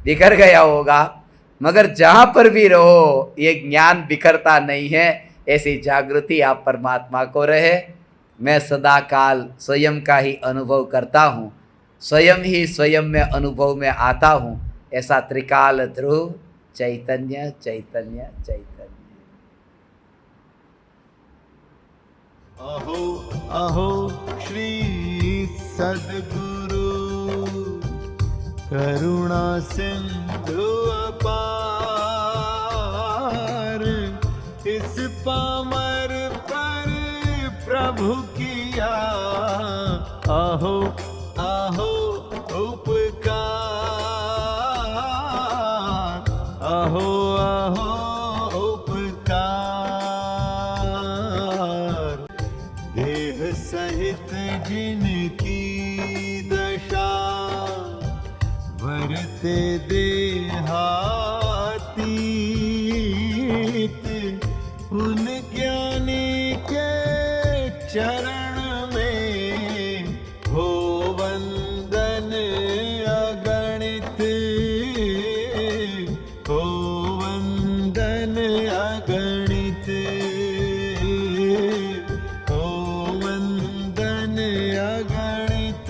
बिखर गया होगा, मगर जहाँ पर भी रहो ये ज्ञान बिखरता नहीं है। ऐसी जागृति आप परमात्मा को रहे। मैं सदा काल स्वयं का ही अनुभव करता हूँ, स्वयं ही स्वयं में अनुभव में आता हूँ। ऐसा त्रिकाल ध्रुव चैतन्य चैतन्य चैतन्य। अहो अहो श्री सद्गुरु करुणा सिंधु अपार, इस पामर पर प्रभु किया अहो अहो उपकार, अहो अहो सहित जिनकी दशा वरते देहातीत, उन ज्ञानी के चरण में हो वंदन अगणित, हो वंदन अगणित, हो वंदन अगणित।